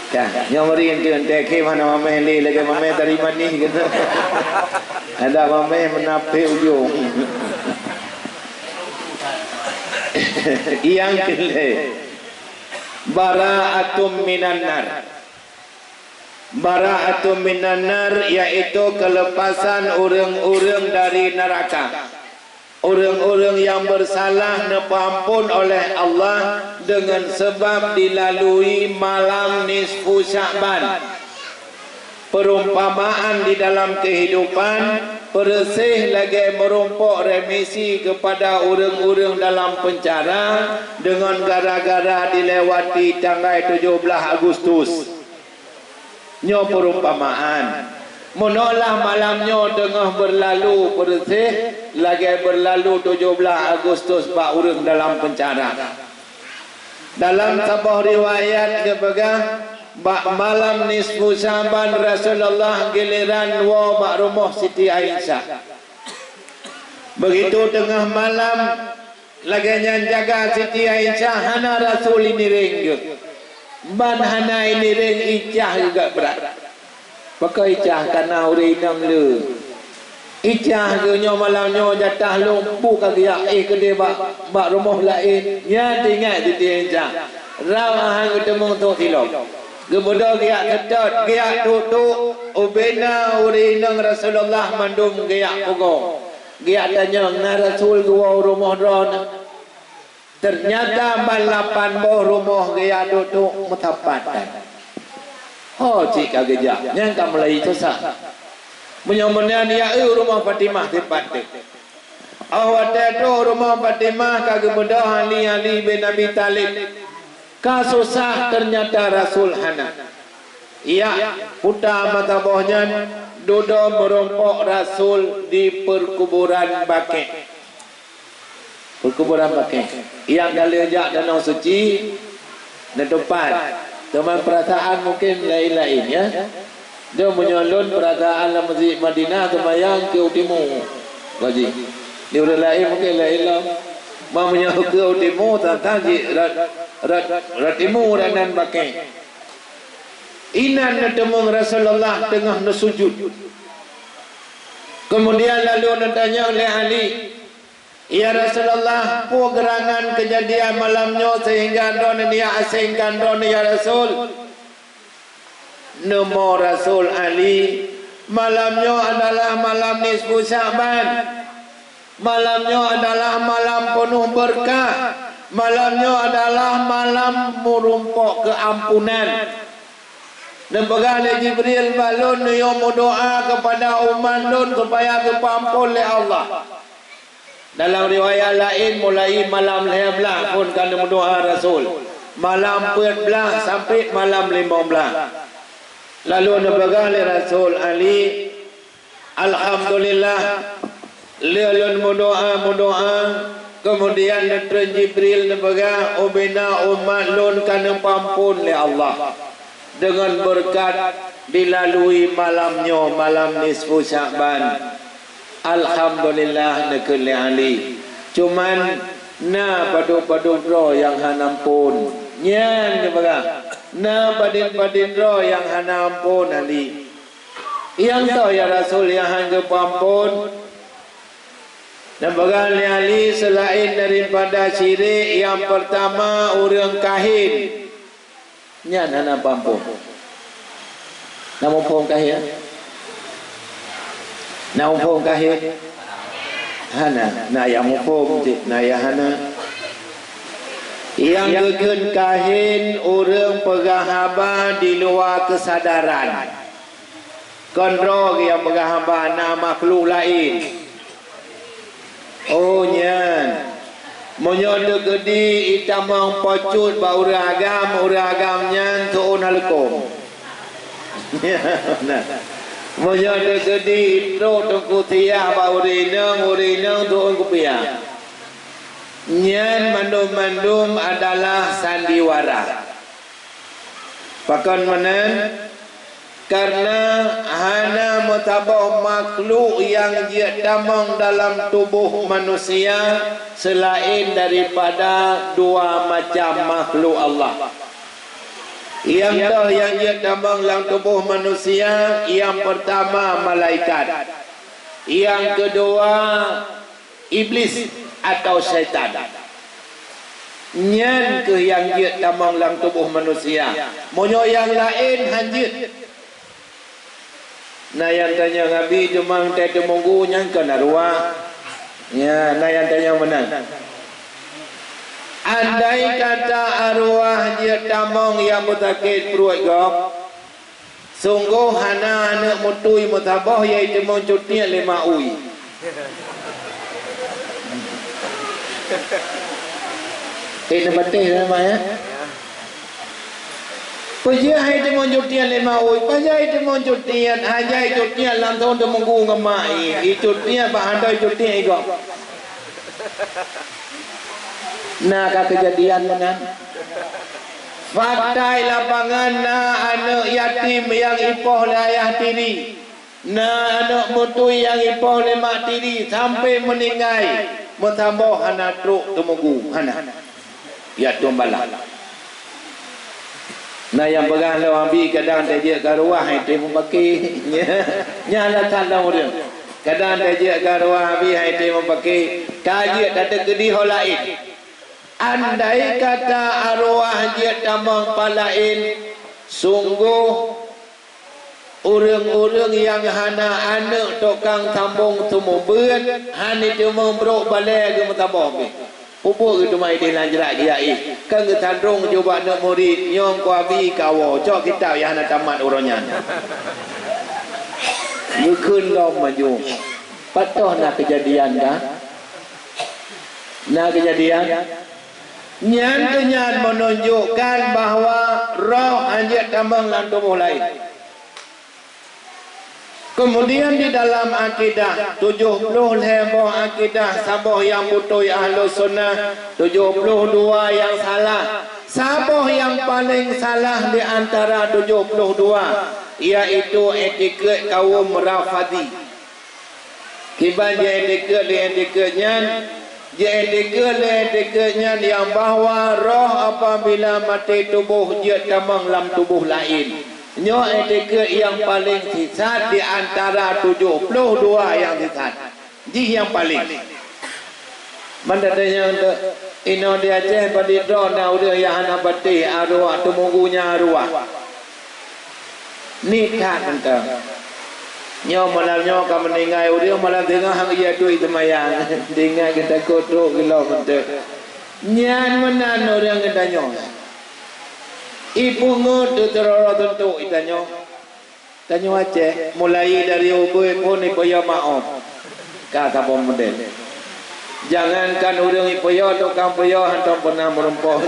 Kan, yang merian tu teke mana mame le lagi mame terima ni gitu. Ada mame menape ujung. Yang kele bara'atum minan nar. Bara'atum minan nar iaitu kelepasan orang-orang dari neraka. Orang-orang yang bersalah diampun oleh Allah dengan sebab dilalui malam nisfu Sya'ban. Perumpamaan di dalam kehidupan bersih lagi merumpuk remisi kepada orang-orang dalam penjara dengan gara-gara dilewati tanggal 17 Agustus. Nyo perumpamaan. Menolak malamnya tengah berlalu bersih lagi berlalu 17 Agustus bak urang dalam penjara. Dalam sebuah riwayat dia pegang bak malam nisfu Sya'ban Rasulullah giliran wa bak rumah Siti Aisyah. Begitu tengah malam lagi yang jaga Siti Aisyah hana Rasul ini ring. Ban hana ini ring icah juga berat. Pakai icah kana urinang le. Icah ke nyo malamnya jatah lumpuh kaki ke dia bak rumah lain. Ya tinggal di icah. Rawang ketemu tu tilok. Kemudian dia ketot, dia tutup ubena urinang Rasulullah mandum dia pokok. Dia tanya na Rasul gua rumah ron. Ternyata balapan boh rumah dia tutup metapatan. Oh cik kagejak yang kamu lagi susah menyambutnya dia rumah Fatimah tepat tu awak tu rumah Fatimah kagak mudah Ali bin Abi Talib kasusah ternyata Rasul hana iya putar mata bawahnya duduk merompok Rasul di perkuburan Baqi'. Perkuburan Baqi' yang kali ajak danau suci di depan. Teman perasaan mungkin lain-lain ya. Dia menyalun perasaan dalam Masjid Madinah sembahyang ke utimu. Gaji. Dia orang lain mungkin lain lah. Mau menyalun ke utimu tentang ratimu dan Baqi'. Inan ketemu Rasulullah tengah bersujud. Kemudian lalu ditanya oleh Ali, ya Rasulullah, apa gerangan kejadian malamnya sehingga don dia asingkan don ya Rasul? Nemo Rasul Ali, malamnya adalah malam nisfu Sya'ban. Malamnya adalah malam penuh berkah. Malamnya adalah malam merumpuk keampunan. Dan pegang Jibril balun dia berdoa kepada umat don supaya diampun oleh Allah. Dalam riwayat lain mulai malam 15 pun kan berdoa Rasul. Malam 14 sampai malam 15. Lalu nabaga oleh Rasul Ali, alhamdulillah leulun berdoa kemudian datang Jibril nabaga ubina umat lun kan pampun oleh Allah dengan berkat dilalui malamnya malam nisfu Sya'ban. Alhamdulillah nekeli Ali. Cuman na padu-padu roh yang hanampun. Nyan dia baga. Na padin-padin roh yang hanampun Ali. Yang tahu ya Rasul yang hangga pampun. Dan baga Ali selain daripada syirik yang pertama orang kahin. Nyan hana pampun. Nama pun kahin. Nah umpung kahit hana na yang umpung na ya hana yang geun kahin urang pegahaba di luar kesadaran kontrol yang pegahaba na makhluk lain oh nyan monyo gedi itamang pocut ba uragam nyan tuun halekom nah monyo gedi itu tungku tia ba urineng tuun kupia nyan mandum-mandum adalah sandiwara. Pakan menen karena hana mutabah makhluk yang dia damang dalam tubuh manusia selain daripada dua macam makhluk Allah. Yang dia damang dalam tubuh manusia, yang pertama malaikat, yang kedua iblis atau syaitan. Nyan ke yang dia tamang dalam tubuh manusia. Monyo yang lain hanjit. Nah yang tanya Nabi cuma tete monggu nyan ke narwa. Ya, nah yang tanya menang. Andai kata arwah dia tamang yang mutakid perut gok. Sungguh hana anak mutui mutabah iaitu muncutnya 5 ui. Ini betul nama ya. Pajak itu monjutian 5 ui, pajak itu monjutian, aja itu tian lantaun tu menggu ngemai, itu tian bahandai itu tian ego. Nah kejadian mana? Faktai lapangan na anak yatim yang ipoh ayah tiri, na anak mutui yang ipoh mak tiri sampai meninggal. Mentambah anak truk temugu hana ya tumbala nah yang pegang lawan bi kadang dia garuah itu memakai nyala tanda dia kadang dia garuah bi itu memakai kaji kata gedi holain andai kata arwah dia tambang palain sungguh urang-urang yang hana anak tokang tambung tumubun hani cuma brok balai ke mutabah be pupuk itu mai di lanjrak kiai kan ketandrung coba nak murid nyong ko abi kawo cok kita yang hana tamat uronya yukun lo maju patoh nak kejadian dah nak kejadian nyan menunjukkan bahawa roh anjat tambang dalam tubuh lain. Kemudian di dalam akidah 70 lebih akidah saboh yang betul ahlu sunnah 72 yang salah saboh yang paling salah di antara 72 iaitu etiket kaum Rafadi kiban dia etiketnya yang bahawa roh apabila mati tubuh dia tamang dalam tubuh lain. Nyo etiket yang paling sesat di antara 72 yang sesat. Ji yang paling. Mandanya untuk ino dia je pada drona udah yang anak pati arwah temugunya arwah. Ni tak entah. Nyo malam nyo kamu meninggal udah malam tengah hang ia duit semayang. Dengar kita kotor gila bentuk. Nyan menan orang kita nyo. Ibu ngut terora tentu itanyo. Tanyo Aceh mulai dari ubui pun ipoyo maaf. Kata model. Jangankan urang ipoyo tukang poyo hantam pernah merempoh.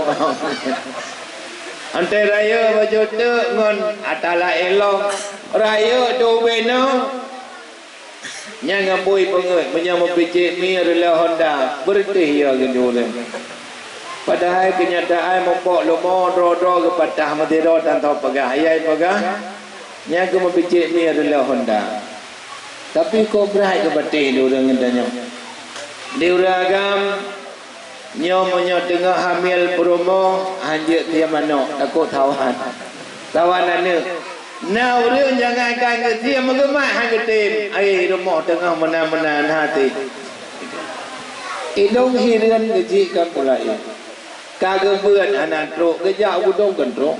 Ante raya baju tu ngon atala elong raya do beno. Nya ngambui pengut menyamo picik mi rela Honda bertih ya gendure. Padahal kenyataan mempok lomo dro-dro ke patah madero tanpa pegah ayai pegah nya ke mempicik mi adalah Honda tapi kau berai ke batih dia orang ngendanya di uragam nyo tengah hamil promo anjek dia mano takut tawan ane nah urang jangan kan ke dia mengemak hang ketim ai rumah tengah menan-menan hati idong hiran kejikan pula ini kagak berat anak truk kerja udong kendrok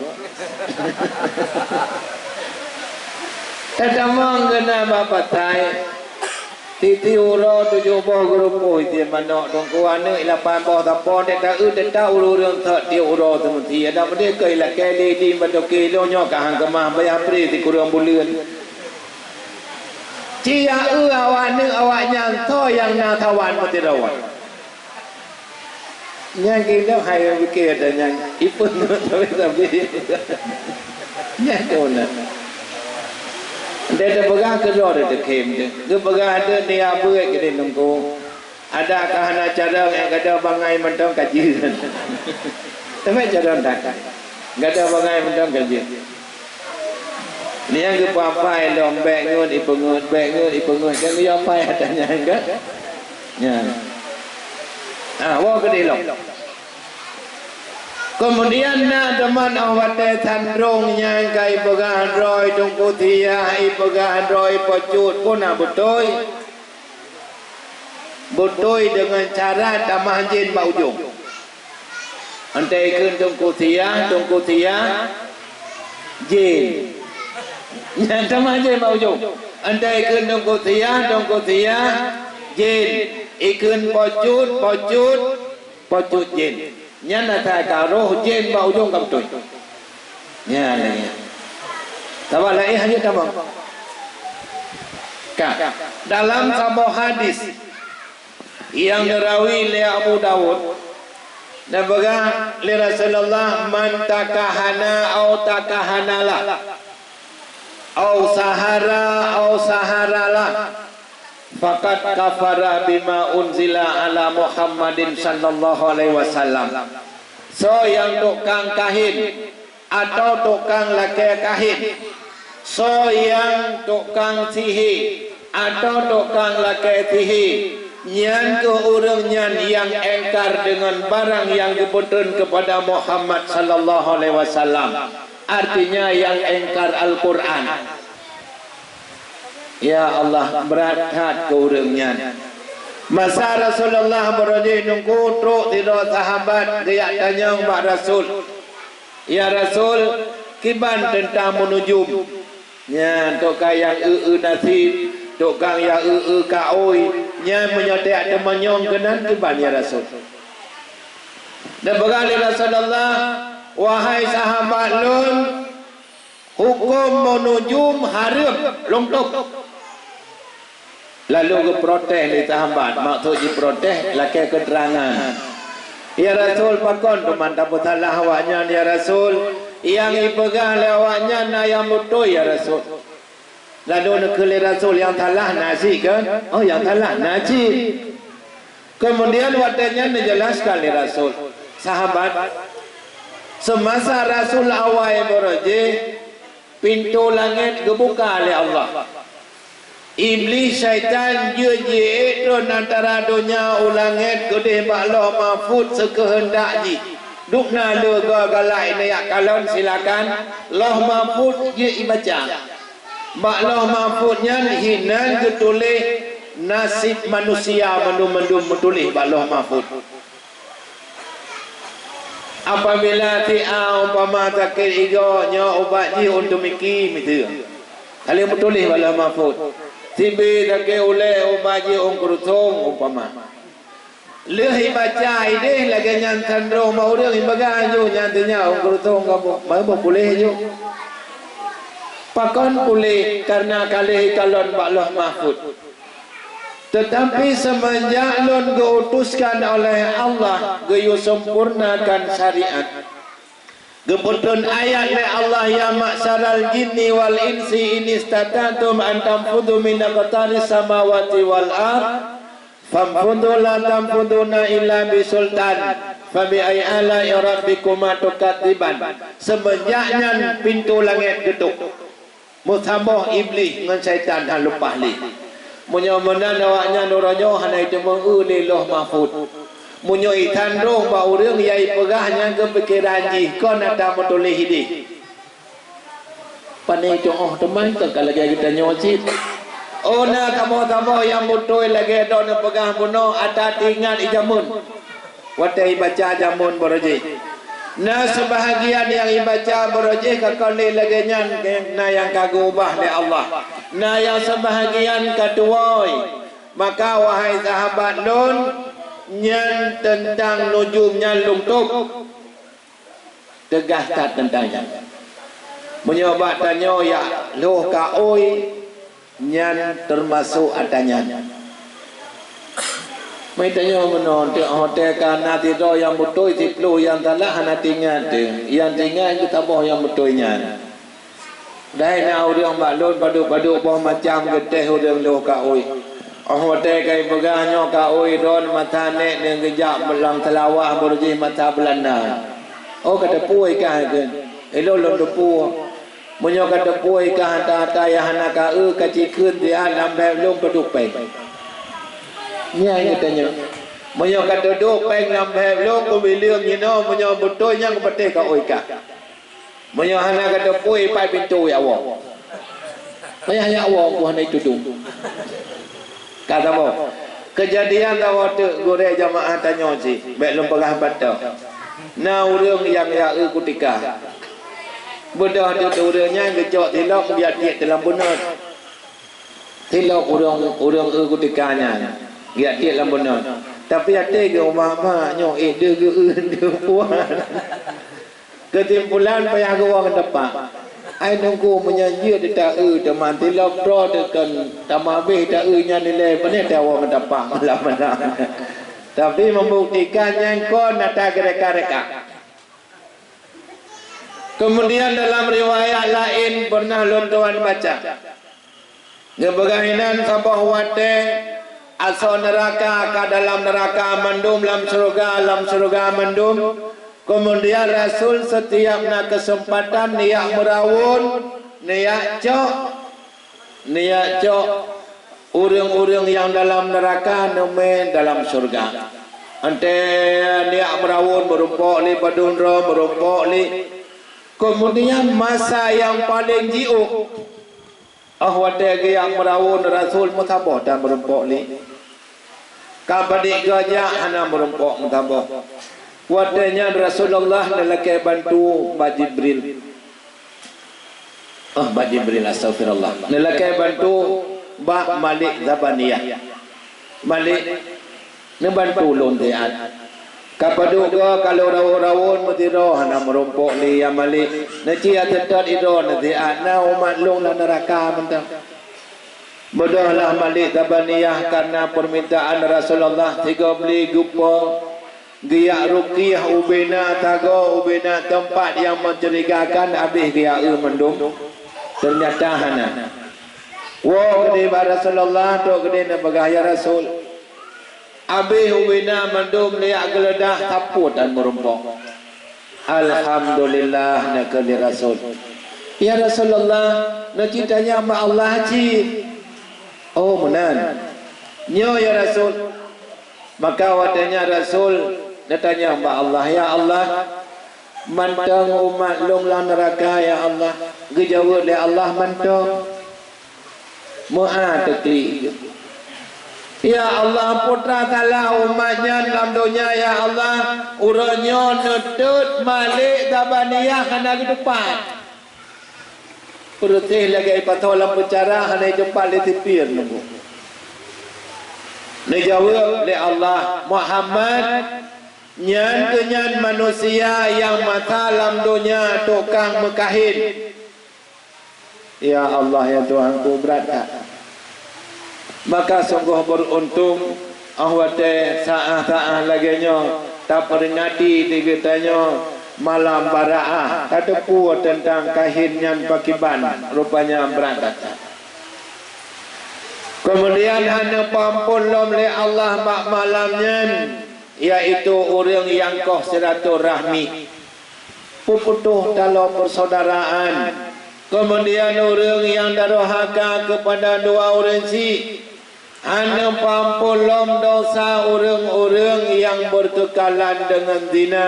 tetamang kena bapak tai Titi uro tujuh boh grupo itu manok dong kuana ilapan boh tapon deta uru yang tak dia uro temuti ada pada ke ila kali di badoke lo nyok kahang kemah bayar pri di kurang bulan. Cia awan awaknya to yang natawan mati rawan. Yang kita hai fikir dan yang ipun tapi yang kona. Dia pegang kedua dia kem je. Dia pegang ada ni apa kita nunggu. Ada kahana cara yang kada bangai mentong kaji. Tapi cara tak. Kada bangai mentong kaji. Ni yang ke apa yang dombek ngut ipengut kan dia apa adanya kan. Ya. Wah kedilok. Kemudian na teman awat tandrong yang kai pegang roy tungku tia pegang roy pocut pun butoi dengan cara tamah jin bau ujung. Antai kun tungku tia jin. Yang tamah jin bau ujung. Antai kun tungku tia jin. Ikun pocut jin. Nyana tak karo jen bau ujung kam tu. Ya ni. Tahu lah hanya tahu. Dalam sebuah hadis yang dirawi oleh Abu Dawud dan baga li Rasulullah man takahana au takahanalah au saharalah faqad kafara bima unzila ala Muhammadin sallallahu alaihi wasallam. So yang tukang kahin atau tukang laki kahin, so yang tukang sihir atau tukang laki sihir, nyan ke orang nyan yang engkar dengan barang yang diberikan kepada Muhammad sallallahu alaihi wasallam. Artinya yang engkar Al-Quran. Ya Allah berat hat ke orangnya. Masa Rasulullah berada nunggu truk tidak sahabat dia tanya Mbak Rasul. Ya Rasul kiban tentang menujum. Ya tukang yang nasib, tukang yang kaoi, nya menyotek temanyong kenan kiban ya Rasul. Dan berkali Rasulullah, wahai sahabat lun, hukum menujum haram longtok. Lalu ke protes di sahabat, maksudnya protes laki keterangan. Ya Rasul pakon teman tak salah awaknya ya Rasul, yang dipegang oleh awaknya na yang betul ya Rasul. Lalu nak ke Rasul yang salah nasi kan? Oh yang salah nasi. Kemudian wadahnya dijelaskan oleh Rasul. Sahabat, semasa Rasul awal beroje, pintu langit dibuka oleh Allah. Iblis syaitan je don antara dunia ulangit gede baklah mahfud sekehendaknya. Dukna lega galai nayak kalon silakan. Loh mahfud je ibaca. Baklah mahfudnya hinan ketulih nasib manusia mendum-mendum metulis baklah mahfud. Apabila ti'a umpama takir igonya ubat ji untuk mikir itu. Kali metulis baklah mahfud. Tiba tak oleh ubaji ongkurutong umpama. Lehi baca ini lagi nyantan roh mau dia imbagaju nyantinya ongkurutong kamu. Mau boleh je. Pakon boleh karena kali kalon baklah mahfud. Tetapi semenjak lon diutuskan oleh Allah geyu sempurnakan syariat. Gebutun ayat le Allah ya maksaral jinni wal insi in istatatum an tanfudu min aqtaris samawati wal ard famfudu la tanfuduna illa bisultan fabi ay ala rabbikuma tukadziban. Semenjaknya pintu langit getuk musabah iblis dengan syaitan han lepas li munyomenan awaknya nuranyo hanai temeu ni loh mahfud. Munyo itan roh bau reung yai pegahnya ke pikiran ji kon ada motoleh hidi. Pane oh teman ke kalau kita nyosit. Oh na tamo yang betul lagi don pegah buno ada tinggal ijamun. Watai baca jamun boroje. Na sebahagian yang ibaca boroje kakali lagi na yang kagubah le Allah. Na yang sebahagian kaduoi Maka wahai sahabat nun, nyan tentang nujumnya lungtup, tegah tak tentangnya. Menyobat tanya ya loh ka oi, nyan termasuk adanya. Mai tanya menon te hotel kana tido yang betul tiplu yang talah hana tinggal te, yang tinggal kita boh yang betulnya. Dai na urang maklun padu-padu boh macam geteh urang loh ka oi. Hotel kai beganyo ka oi ron matane neng gejak belang telawah berji mata Belanda. Oh kata puai ka kan. Elo lon depu. Menyo kata puai ka hanta ya hana ka kacikeun dia lambe long peduk peng. Nya katanya. Menyo kata duk peng lambe long ko bilium nyino menyo betul nya kepete ka oi ka. Menyo hana kata puai pai pintu ya Allah. Payah ya Allah ku hana tudung. Kata mo, kejadian tawa tu gore jamaah tanya si, baik lempagah patah. Na urang yang ya kutika. Bedah tu urangnya gejok tilok biar dia dalam benar. Tilok urang kutikanya. Biar dia dalam benar. Tapi ada ke mama nyo dia ke puan. Ketimpulan payah ke orang depan. Ai nunggu menyanyi di ta'u teman tilok pro dekan tamabih ta'u nya nilai benih tawa mendapat malam-malam. Tapi membuktikan yang kon nata gereka-reka. Kemudian dalam riwayat lain pernah lontuan baca. Ngebagahinan sabah wate asal neraka ka dalam neraka mandum lam surga mandum. Kemudian Rasul setiap nak kesempatan niat merawun, niat cok urang-urang yang dalam neraka nemen dalam surga. Ante niat merawun berumpok li padunro berumpok li. Kemudian masa yang paling jiuk ahwate yang merawun Rasul mutabah dan berumpok li. Kabadik gajah hana berumpok mutabah. Wadanya Rasulullah nelakai bantu Mbak Jibril. Mbak Jibril astagfirullah. Nelakai bantu Mbak Malik Zabaniyah. Malik nebantu lontean. Kapadu go kalau rawon mutiro hana merompok li ya Malik. Naci atetot ido nanti ana umat long la neraka mentang. Bodohlah Malik Zabaniyah karena permintaan Rasulullah 3 beli gupo. Dia ruqyah ubena tago ubena tempat yang mencurigakan habis dia mendung ternyata hana. Wo gede Rasulullah tu gede na bagaya Rasul. Habis ubena mendung liak geledah taput dan merumpok. Alhamdulillah nak ke Rasul. Ya Rasulullah, nak cintanya sama Allah ci. Oh menan. Nyo ya Rasul. Maka wadanya Rasul datanya Mbak Allah, ya Allah mantang umat long lang neraka ya Allah. Gejawab le Allah mantang mu'a tekli. Ya Allah putra kala umatnya dalam dunia ya Allah uranya nutut Malik Zabaniyah kena ke depan. Perutih lagi patolam bicara hanya jumpa di tipir nunggu. Dijawab le Allah Muhammad nyan manusia yang mata dalam dunia tukang mekahin. Ya Allah ya Tuhanku berat tak? Maka sungguh beruntung ahwate saah-saah laginya tak peringati digetanya malam baraah tadepu tentang kahin yang pakiban rupanya berat. Kemudian hanya pampun lom le Allah mak malamnya yaitu orang yang koh silaturahmi puputuh dalam persaudaraan. Kemudian orang yang darahaka kepada dua orang si hanya pampun lom dosa orang-orang yang berkekalan dengan zina,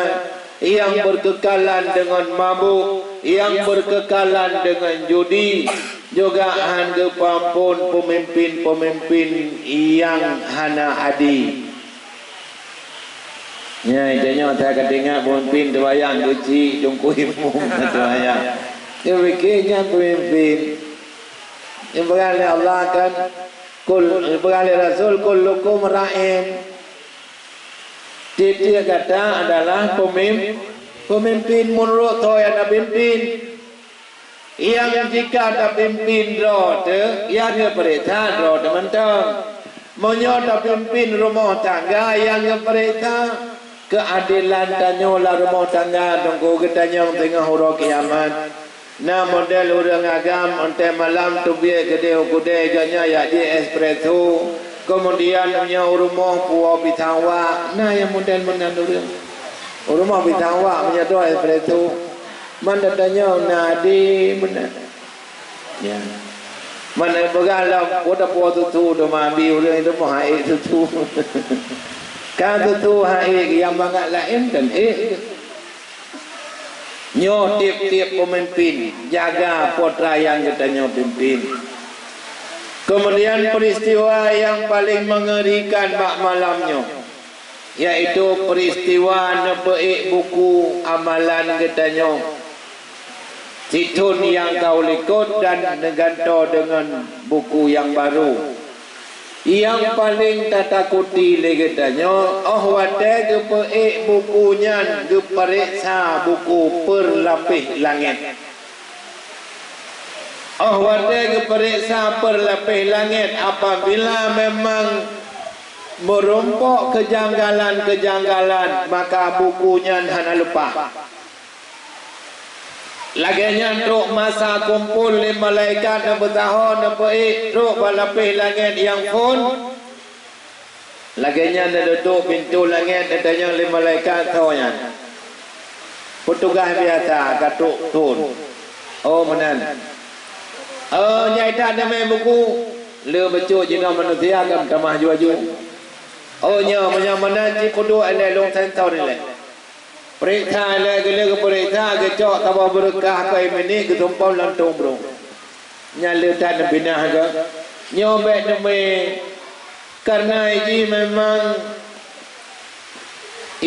yang berkekalan dengan mabuk, yang berkekalan dengan judi, juga hanya pampun pemimpin-pemimpin yang hana adi. Ya, jadinya saya kedengar pemimpin doayang guci jongkuimu doayang. Dia fikirnya pemimpin yang berani Allah kan Berkali Rasul kullukum ra'in. Dia kata adalah pemimpin menurut tu yang ada pimpin. Yang jika ada pimpin roda, yang perintah roda mentang. Menyota pimpin rumah tangga yang perintah keadilan tanyolah rumah tangga tunggu ketanyong tengah huruf kiamat. Nah model orang agam onte malam tu biar kedai kedai ganya ya di espresso. Kemudian punya rumah puau bitawa. Nah yang model mana orang rumah bitawa punya doa espresso. Mana tanya nadi mana? Ya. Mana begalau pada puau tu do mambi orang itu mau hai tu. Kan tu hai yang bangat lain dan nyo tiap-tiap pemimpin jaga putra yang katanya pimpin. Kemudian peristiwa yang paling mengerikan mak malamnya yaitu peristiwa nebeik buku amalan katanya situn yang kau likut dan neganto dengan buku yang baru. Yang paling tatakuti katanya wate gepeik bukunya geperiksa buku perlapis langit. Wate geperiksa perlapis langit apabila memang merompok kejanggalan-kejanggalan maka bukunya hana lupa. Laginya truk masa kumpul li malaikat dan bertahun dan baik truk balapis langit yang pun laginya ada duduk pintu langit adanya li malaikat taunya petugas biasa katuk tun menan nyai tak ada main buku le becuk jina manusia kan tamah jual-jual nya mana ji kudu ada long sentau ni le periksa le gele ke periksa ke cok tabah berkah kai meni ke tumpau lantung bro nyale tan binah ke nyobek demi karena ini memang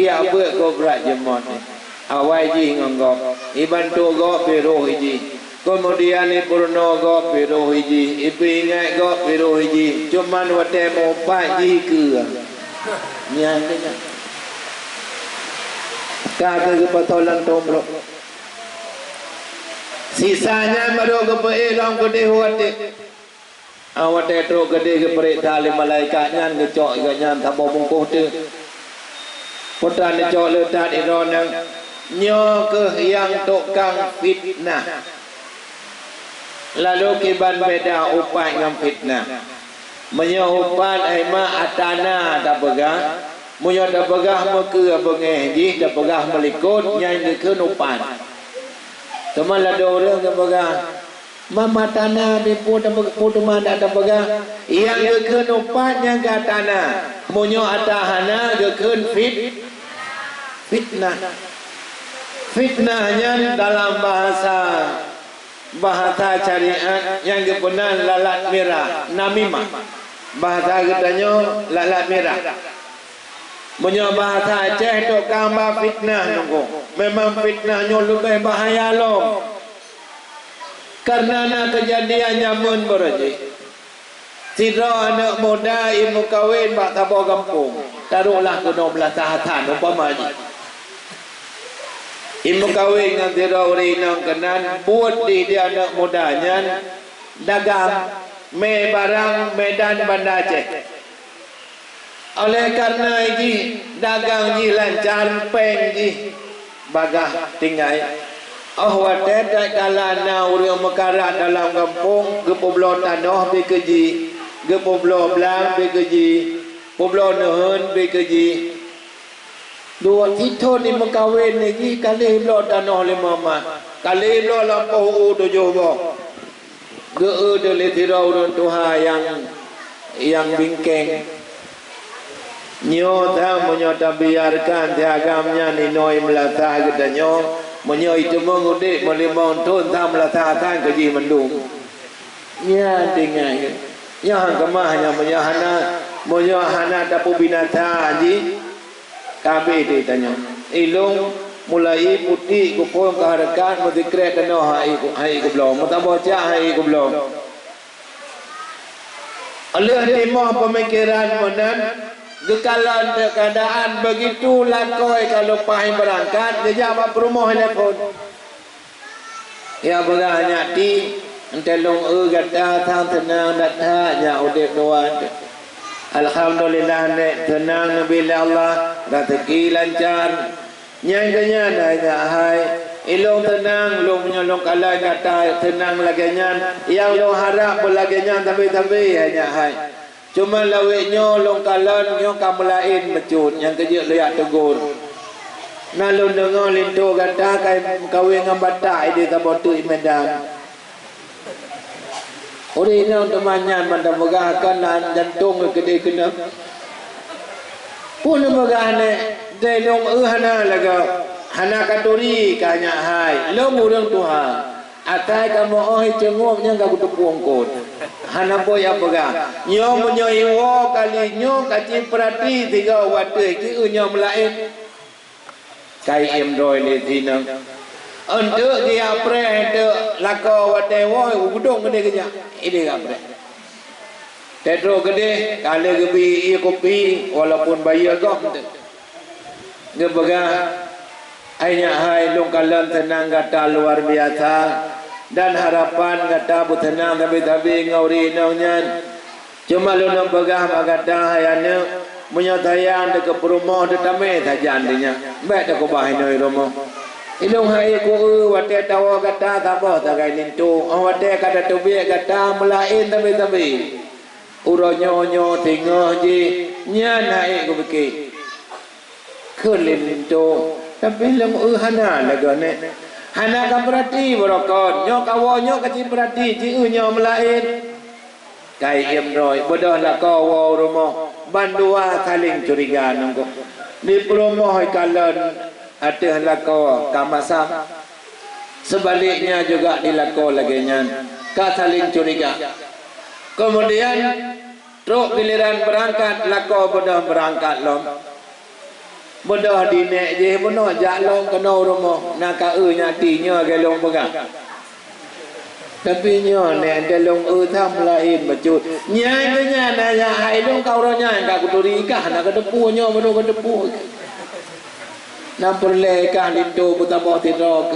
ia buat ko berat jemot ni awai ji ngongok iban tu go pero hiji kemudian ni purno go pero hiji ipi ingat go pero hiji cuman wate mo pa ji ke nyane kata ke patolan tomro sisanya baru ke peelang gede wate awate tro gede ke perintah le malaikat nyan ke cok ke nyan tabo bungkuh tu putra ni cok letak di ronang nyo ke yang tukang fitnah lalu kiban beda upai ngam fitnah menyupan aima atana tak pegang munyo dah pegah meke bengeh ji dah pegah melikut nyai ke nupan teman la do orang ke pegah mama tanah di putu mana dah pegah yang ke nupan yang ke tanah munyo atahana ke fitnahnya dalam bahasa syariat yang kebenar lalat merah namimah bahasa katanya lalat merah. Punya bahasa Aceh tu gambar fitnah nunggu. Memang fitnahnya lebih bahaya loh. Karena nak kejadian nyamun beraji. Sidra anak muda ilmu kahwin bak tabur kampung. Taruhlah ke 12 tahatan umpama je. Ilmu kahwin dengan sidra urinang kenan buat di dia anak mudanya dagang me barang Medan Bandar Aceh. Oleh karena ini dagang ji lancar peng ji bagah tinggal wate tak kalana urang mekara dalam kampung ke poblo tanah be keji ke poblo blang be keji poblo nehun be keji dua itu ni mekawin ni kali lo tanah le mama kali lo lampau tujuh bo ge de le tirau Tuhan yang bingkeng nyota menyota biarkan tiagamnya ninoi melatah katanya menyo itu mengudik melimau tun tam melatahkan keji mendung nya dengai nya kemahnya menyahana dapu binatang ji kabe ditanya ilung mulai putih kupon keharakan mudikret dano hai ku belum mutabaca hai ku belum Oleh timah pemikiran menan gekalan keadaan begitu lakoi kalau pahing berangkat dia jawab rumah telefon. Ya beranya di entelong gata thang tenang datha nya udip doan. Alhamdulillah nek tenang nabi Allah rezeki lancar. Nyangnya dah hai ilong tenang long nyolong kalai kata tenang lagi nyan yang long harap berlagi nyan tapi hanya hai cuma lawik nyolong kalan nyo kamelain mecut yang kerja lihat tegur nalun dengar lintu kata kai kawin ngam batak ide tabotu imedan ori ni temannya mandang megahkan lan jantung gede kena pun megahne delong hana laga hana katuri kanya hai long urang Tuhan atai kamu oi cengop nya ga kutupuang kot hana boy apaga nyo menyo iwo kali nyo kaci perati tiga wate ki nyo melain kai em doi le tinang ande dia pre de lako wate wo udong gede kenya ide ga pre tetro gede kali gebi kopi walaupun bayar kok dia baga hanya hai long kalan tenang kata luar biasa dan harapan kata butenang tapi ngauri naunyan cuma lu nak baga kata hayane menyatayang de ke rumah de tame saja andinya baik de ko bahin oi romo ilung hai ko wate tawa kata taboh tagai nintu wate kata tubi kata melain tapi uronyo tengah je nyan hai ko beki kelinto tapi lem hana lagane hana ka berarti berokon nyo kawo nyo kecil berarti ji nyo melain kai em roy bodoh la kawo rumah bandua saling curiga nunggu di promo kalan ada lako kamasam sebaliknya juga dilako lagi nyan ka saling curiga kemudian truk giliran berangkat lako bodoh berangkat lom bodoh dinek je bono jak long keno rumah nak nya tinya gelong pegang tapi nyo nek delong tham lain becut nyai nya na hai long kau ronya ka kuturi kah nak kedepu nyo bono kedepu nam perle kah lindo butabo tidro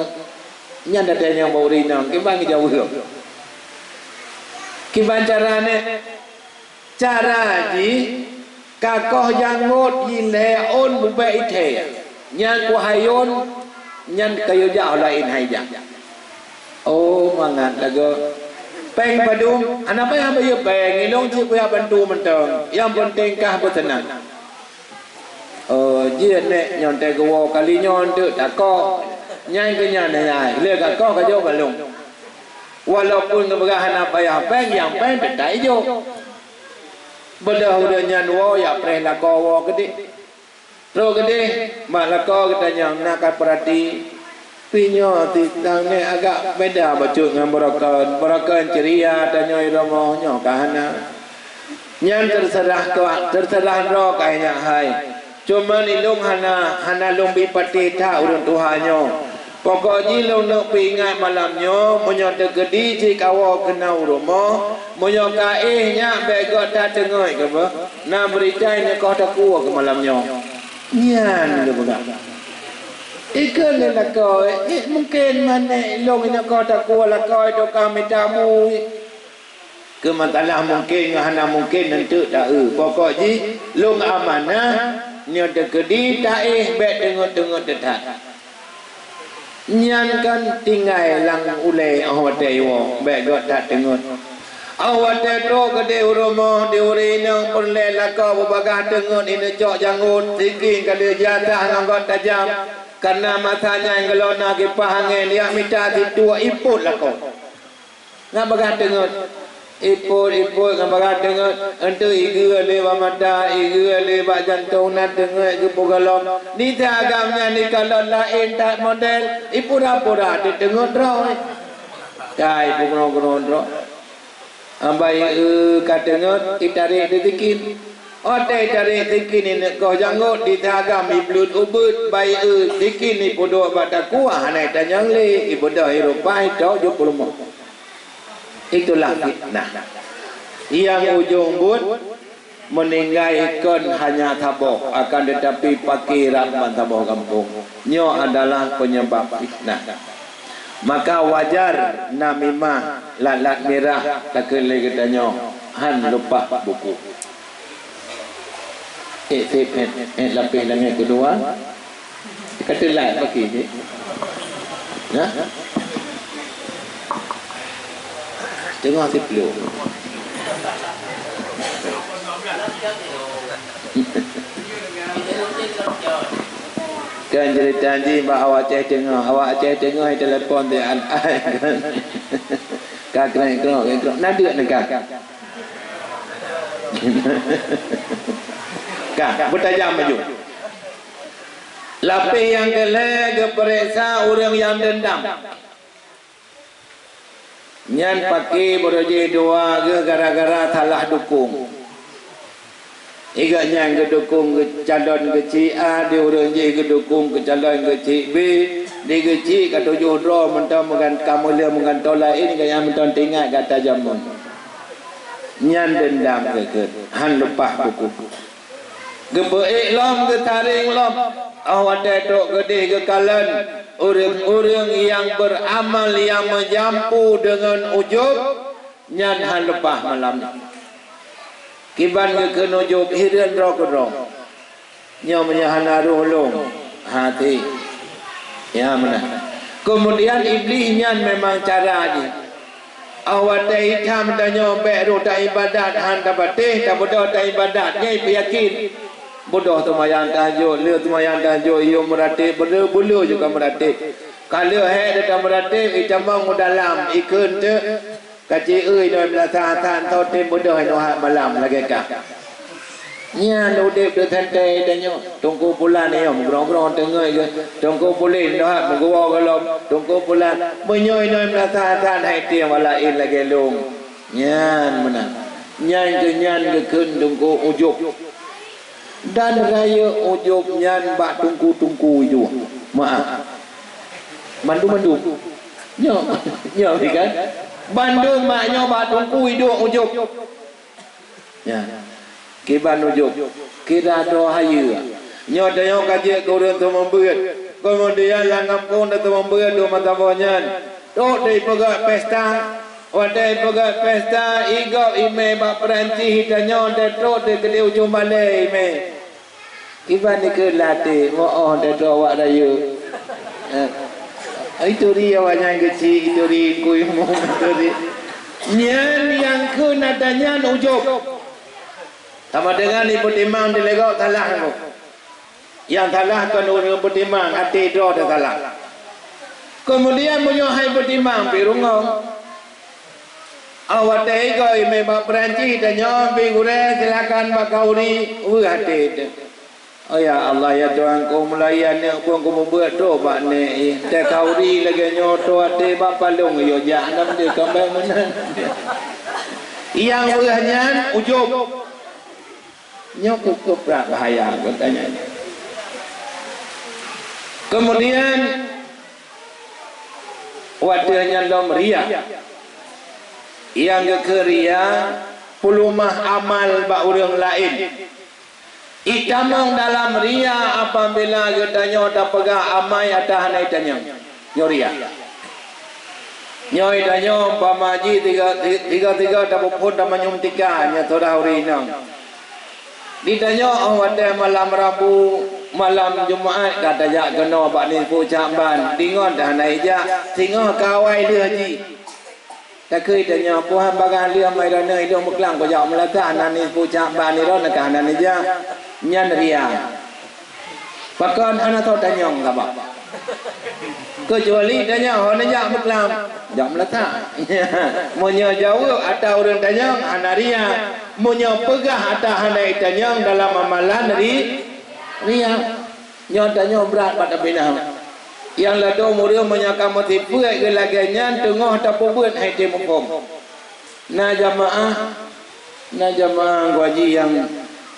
nya ada yang mau rinang ke bang jauh ki bancarane cara ji kakoh jangot yile on bube ite nyan ku hayon nyan kayo jauh lain haja oh mangan lago peng padum anapa yang bayu peng ilong ci ku ya bantu mentong yang penting kah betenang jie nek nyon te go kali nyon tu tako nyai ke nyan nyai le kakoh ka jo kalung walaupun kebergahan apa ya peng yang peng betai jo bodoh udah nyanwo ya pre lako gede ro gede malako katanya nak perhati pinyo titang ne agak beda bacuk dengan berakan ceria tanya iromo nyo kahana nyan terserah ro kayaknya hai cuma ilung hana lumbi pati ta urun tuhanyo pokoknya lo nak pingat malamnya menyata gedi jika awak kena rumah menyata nya begot tak dengar ke apa nak berita ini kau tak kuat ke malamnya nyan ke bukan ikan ni nak kau mungkin mana long ini kau tak kuat lah kau itu kami tamu ke masalah mungkin hana mungkin nanti tak pokoknya long amanah nyata gedi tak bet dengar detak nyan kan tinggal lang ule awate wo begot tak dengut awate to gede uromo diuri nang perle laka babagah dengut ini cok jangut tinggi kali jatah nggot tajam karena matanya yang gelona ke pahangen dia minta ditua iput lako ngabagah dengut iput ngabagah dengut entu igu le mata igu le bak jantung nat dengut ke pogalom ni ta agamnya ni kalau lain tak model ipura-pura dengut ro kai pungro ro ambai ka dengut itarik ditikin ote tarik tikin ni ko jangut di agam iblut ubut bai tikin ni podo bataku hanai tanyang le ibodo hirupai to jo pulumo itulah fitnah Yang ujung but meninggalkan hanya tabok, akan tetapi pakai rahmat tabok kampung. Nyo adalah penyebab fitnah. Maka wajar namimah lalat merah tak kele katanya han lupa buku. Lapis dengan kedua kata lain pakai je. Nah. Tengok si peluk. Kan cerita ni awak cek tengok telefon dia kan. Kak kerang nada nak kak. Kak bertajam maju. Lapis yang ke periksa orang yang dendam. Nyan pakai beroje doa ke gara-gara salah dukung. Iga nyang ke dukung ke calon ke cik A, dia orang je ke dukung ke calon ke cik B, dia ke cik kata jodoh mentang mengan kamu dia mengan tolak ini kaya mentang tinggal kata jamun. Nyan dendam ke han lepah buku. Gebeik lom ke taring lom. Awak tok gede ke kalan. Orang-orang yang beramal yang menjampu dengan ujub nyan han lepah malam ni. Kiban ke kenujub hiran roh. Nyo menyahana roh long hati. Ya mana. Kemudian iblis nyan memang cara ni. Awak tak hitam dan nyobek roh tak ibadat han tak batih tak bodoh tak ibadat nyai yakin. Bodoh tu mayang tajuk, le tu mayang tajuk iyo meratib, bulu juga meratib. Kalau hai datang meratib, itamang dalam ikun tu kaci euy noi belasatan tau tim bodoh no hak malam lagi kah. Nya nudip de santai danyo, tunggu bulan ni grong-grong tengah ke, tunggu bulan no hak menggua galom, tunggu bulan menyoi noi belasatan hai tiang walain lagi long. Nyan menang. Nyan ke kun tunggu ujub. Dan raya ujub nyan bak tungku itu. Maaf. Mandu. Nyo kan? Bandung maknyo bak tungku itu ujub. Ya. Kiban ujub. Kira dohaya. Nyo dayo kaji kurang tu membeut. Kemudian yang kampung tu membeut do matabonya. Tok dei pegak pesta. Wadai pegak pesta igau ime bak Perancis hitanyo tok de gede ujung balai ime. Kiban ni ke latih mo de tok wak raya. Itu dia awaknya kecil, itu dia kuih mu itu dia. Nyan yang ke nadanya ujub. Sama dengan ni pertimang di legok talah tu. Yang talah kan orang pertimang hati doa dah talah. Kemudian menyohai pertimang pirungong. Awak tega ime bak Perancis dan nyambi gure silakan bakauri hati itu. Oh ya Allah ya Tuhan kau melayan ni pun kau membuat doa bak ni. Tak kauri lagi nyoto hati bak palung yo jangan dia kembang mana. Yang urahnya ujub. Nyok bahaya katanya. Kemudian wadahnya lom ria. Yang keria pulumah amal bak orang lain. Itamong dalam ria apabila katanya dah pegang amai atas hanai tanya. Nyoria. Nyoi tanya pamaji tiga dah pun dah menyum tiga nya tora urinang. Ditanya awak malam Rabu, malam Jumaat kata jak kena bak ni pucak ban. Dingon dah naik jak, singo kawai dia haji. Tak kira tanya puhan bagan dia mai dana hidung beklang ko jak melata nani pucak ban ni ron ka nani jak nyan ria. Pakan anak tahu tanya ngapa. Kecuali tanya hona jak beklang jak melata. Munyo jauh atau orang tanya anaria. Munyo pegah atau hanai tanya dalam amalan ria. Nyo tanya berat pada binah. Yang lado murid menyakam motifu ke laganya tengah tapu buat hai temupom. Na jamaah gaji yang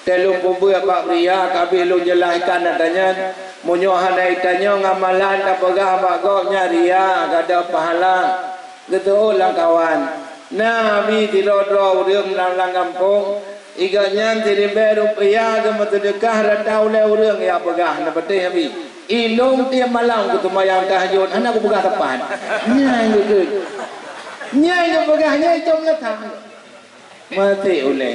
telung pembuat pak pria kabeh lu jelaskan adanya munyo hanai tanya ngamalan tak pegah pak goknya ria kada pahala gitu lang kawan Nabi tirodro urang dalam kampung iganya tiribe rupiah ke sedekah ratau le urang ya pegah na betih Nabi ilung tiap malam ku tumayang tahajud anak ku pegah tepat nyai ke nyai ke pegah nyai jom letang mati oleh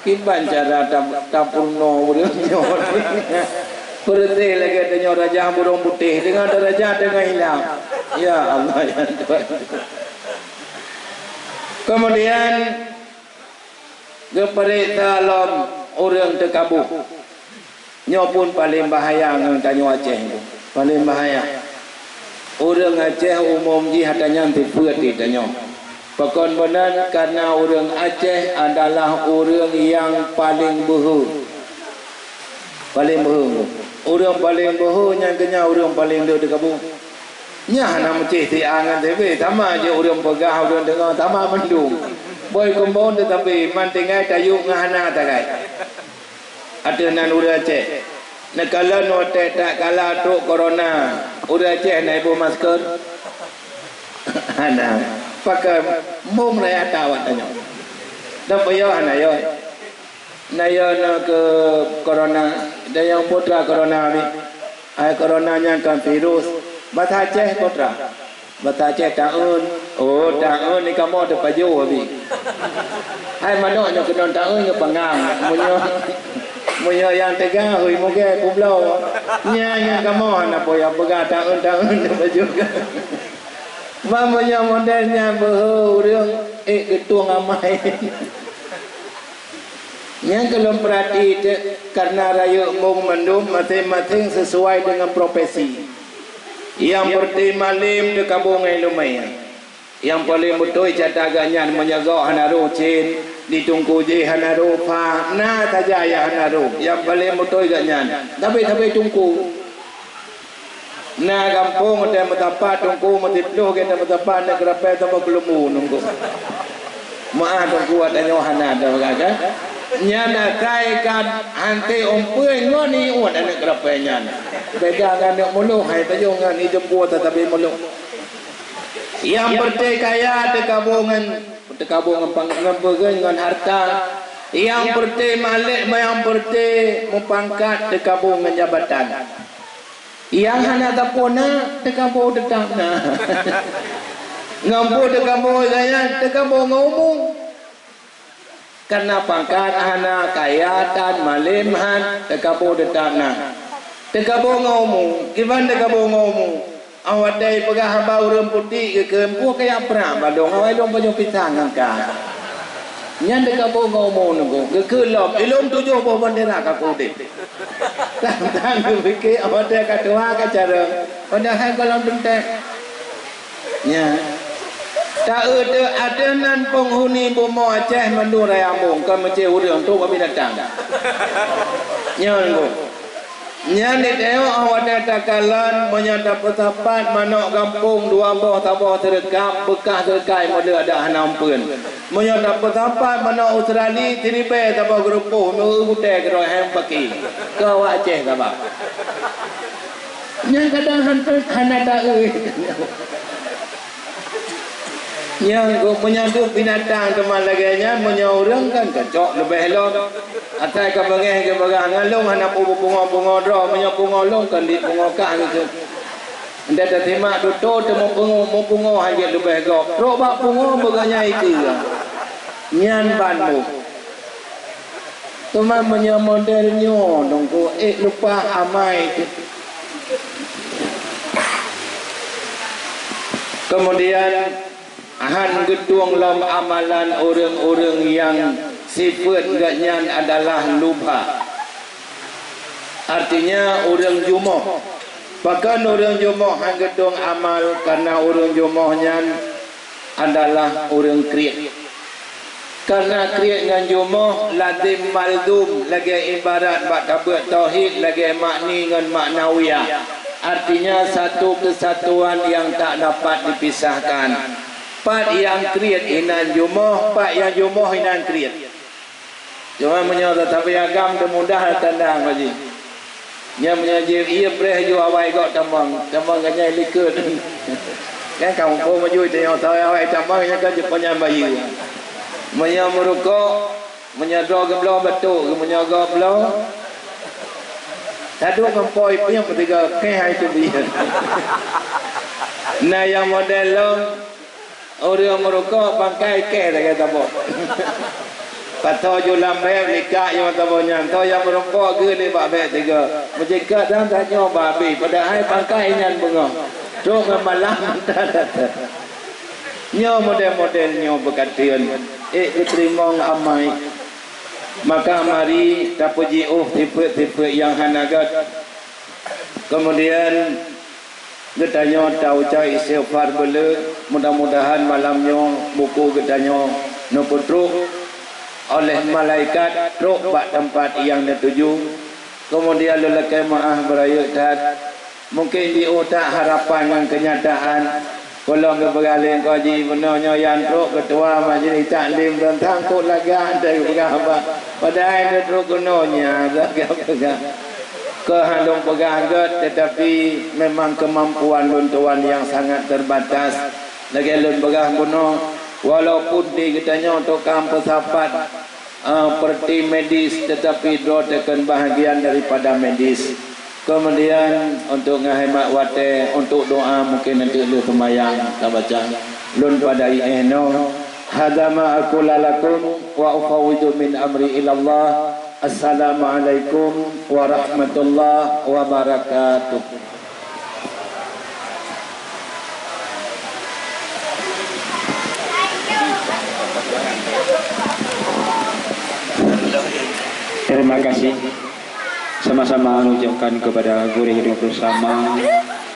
kiban cara tapurno urang nyon berarti lagi adanya raja burung putih dengan derajat dengan hilang ya Allah ya Tuhan. Kemudian keperita lom orang terkabuk nyopun paling bahaya dengan kanyu Aceh itu paling bahaya orang Aceh umum ji hatanya tipuat ditanya pakon benar karena orang Aceh adalah orang yang paling behu orang paling behu yang kena orang paling dia terkabuk nya nama cih ti angan tebe sama je urang pegah urang dengar sama mendung boy kumbon tetapi mantingai kayu ngahana tagai ada nan urang Aceh nakala no tak kala tu corona urang Aceh naik bawa masker ana pakai mum raya tawat tanya dah payah ana yo nayo na ke corona dan yang putra corona ni ai coronanya kan virus Bata Aceh kotra, Bata Aceh tahun, oh tahun ni kamu ada baju habis. Hai mana nak kena tahun ni pengang, munyo yang tegang, hui muka kublau, nya kamu nak poya pegang tahun ni baju. Mamanya modelnya berhurung, ketua ngamai. Yang kalau perhati karena raya mung mendum masing-masing sesuai dengan profesi. Yang pertama lim de kabungai lumayan. Yang paling betul catagannya menjaga hanaru cin ditunggu je hanaru fa na tajaya hanaru. Yang paling betul ganyan. Tapi tunggu. Na kampung ada matapat tunggu matipluh kita matapat nak kerapai tambah kelemu nunggu. Maaf tunggu adanya hanada kan. Nyana kaikan hanti ompuy ngoni uat anak kerapainya. Pegangan yang mulu hai tajungan itu buat tetapi mulu. Yang bertekaya tekabungan panggambagan dengan harta. Yang berte malik yang berte mempangkat tekabungan jabatan. Yang hana tapona tekabung tetapna. Ngampu tekabung saya tekabung ngomong. Karena pangkat anak kayatan malimhan tekabung tetapna. Tekabung ngomong, gimana tekabung ngomong? Awak dari pegah hamba urang putih ke kempu kayak pernah badong awak dong banyak pisang angka. Nyan tekabung ngomong nunggu, ke lom, ilum 7 buah bendera kaku deh. Tang fikir awak dia katua kacara, padahal kalau bentek. Nya. Tak ada nan penghuni Bomo Aceh mendurai ambung kan macam urang tu kami datang. Nya nunggu. Nyani teo awak takalan menyata pesapat manok kampung dua boh tabah terekam bekas terkai model ada hanampeun. Menyata pesapat manok Australia tiribe tabah gerupuh nu utek roh hem paki. Ke awak Aceh tabah. Nyang kadang hanada euy. Yang menyambut binatang teman laganya menyaurang kan kacok lebih long atas ke bengeh ke berangan long anak bunga-bunga draw menyapunga long kan di bunga kah gitu anda dah terima tutup temu bunga hanya lebih gok robak bunga beganya itu nyan banmu teman menyamodelnya dongku lupa amai kemudian Han getuang lam amalan orang-orang yang sifat ganyan adalah lupa. Artinya orang jumoh. Bahkan orang jumoh han getuang amal karena orang jumohnya adalah orang kriat. Karena kriat dengan jumoh lazim maldum lagi ibarat bak kabut tauhid lagi makni dengan maknawiyah. Artinya satu kesatuan yang tak dapat dipisahkan. Pak yang kriat inan jumoh, pak yang jumoh inan kriat. Cuma menyata tapi agam mudah tandang haji. Nya menyajir ia breh ju awai gok tambang ganya likut. Kan kamu pun maju tengok tahu awak tambahnya kan Jepangnya bayu. Menya merukuk, menyadar geblo betul, menyaga geblo. Tadu ngempoi punya petiga keh itu dia. Nah yang model long orang merukuk pakai keh tak kata apa. Patau julam rem nikah yang tabonya. Tau yang merukuk ke ni pak bet tiga. Menjika dan tanya babi padahal pakai nyan bunga. Dok malam nyo model-modelnya berkatian diterima amai maka mari tapuji tipe-tipe yang hanagat kemudian getanya tahu cai istighfar bela mudah-mudahan malamnya buku getanya noputruk oleh malaikat truk bak tempat yang dituju kemudian lelakai maah beraya tat mungkin di otak harapan dan kenyataan kalau bergalih kaji benarnya yang truk ketua majlis taklim dan tangkut lagak dari berapa padahal dia truk gunanya agak-agak kehandung pegang tetapi memang kemampuan luntuan yang sangat terbatas lagi lun pegang bunuh walaupun di kitanya untuk kampus sahabat perti medis tetapi do tekan bahagian daripada medis. Kemudian untuk ngahemat wate untuk doa mungkin nanti lu sembahyang kita baca lun pada eno hadza ma aqulu lakum wa ufawwidu min amri ila Allah. Assalamualaikum warahmatullahi wabarakatuh. Terima kasih. Sama-sama mengucapkan kepada guru hidup bersama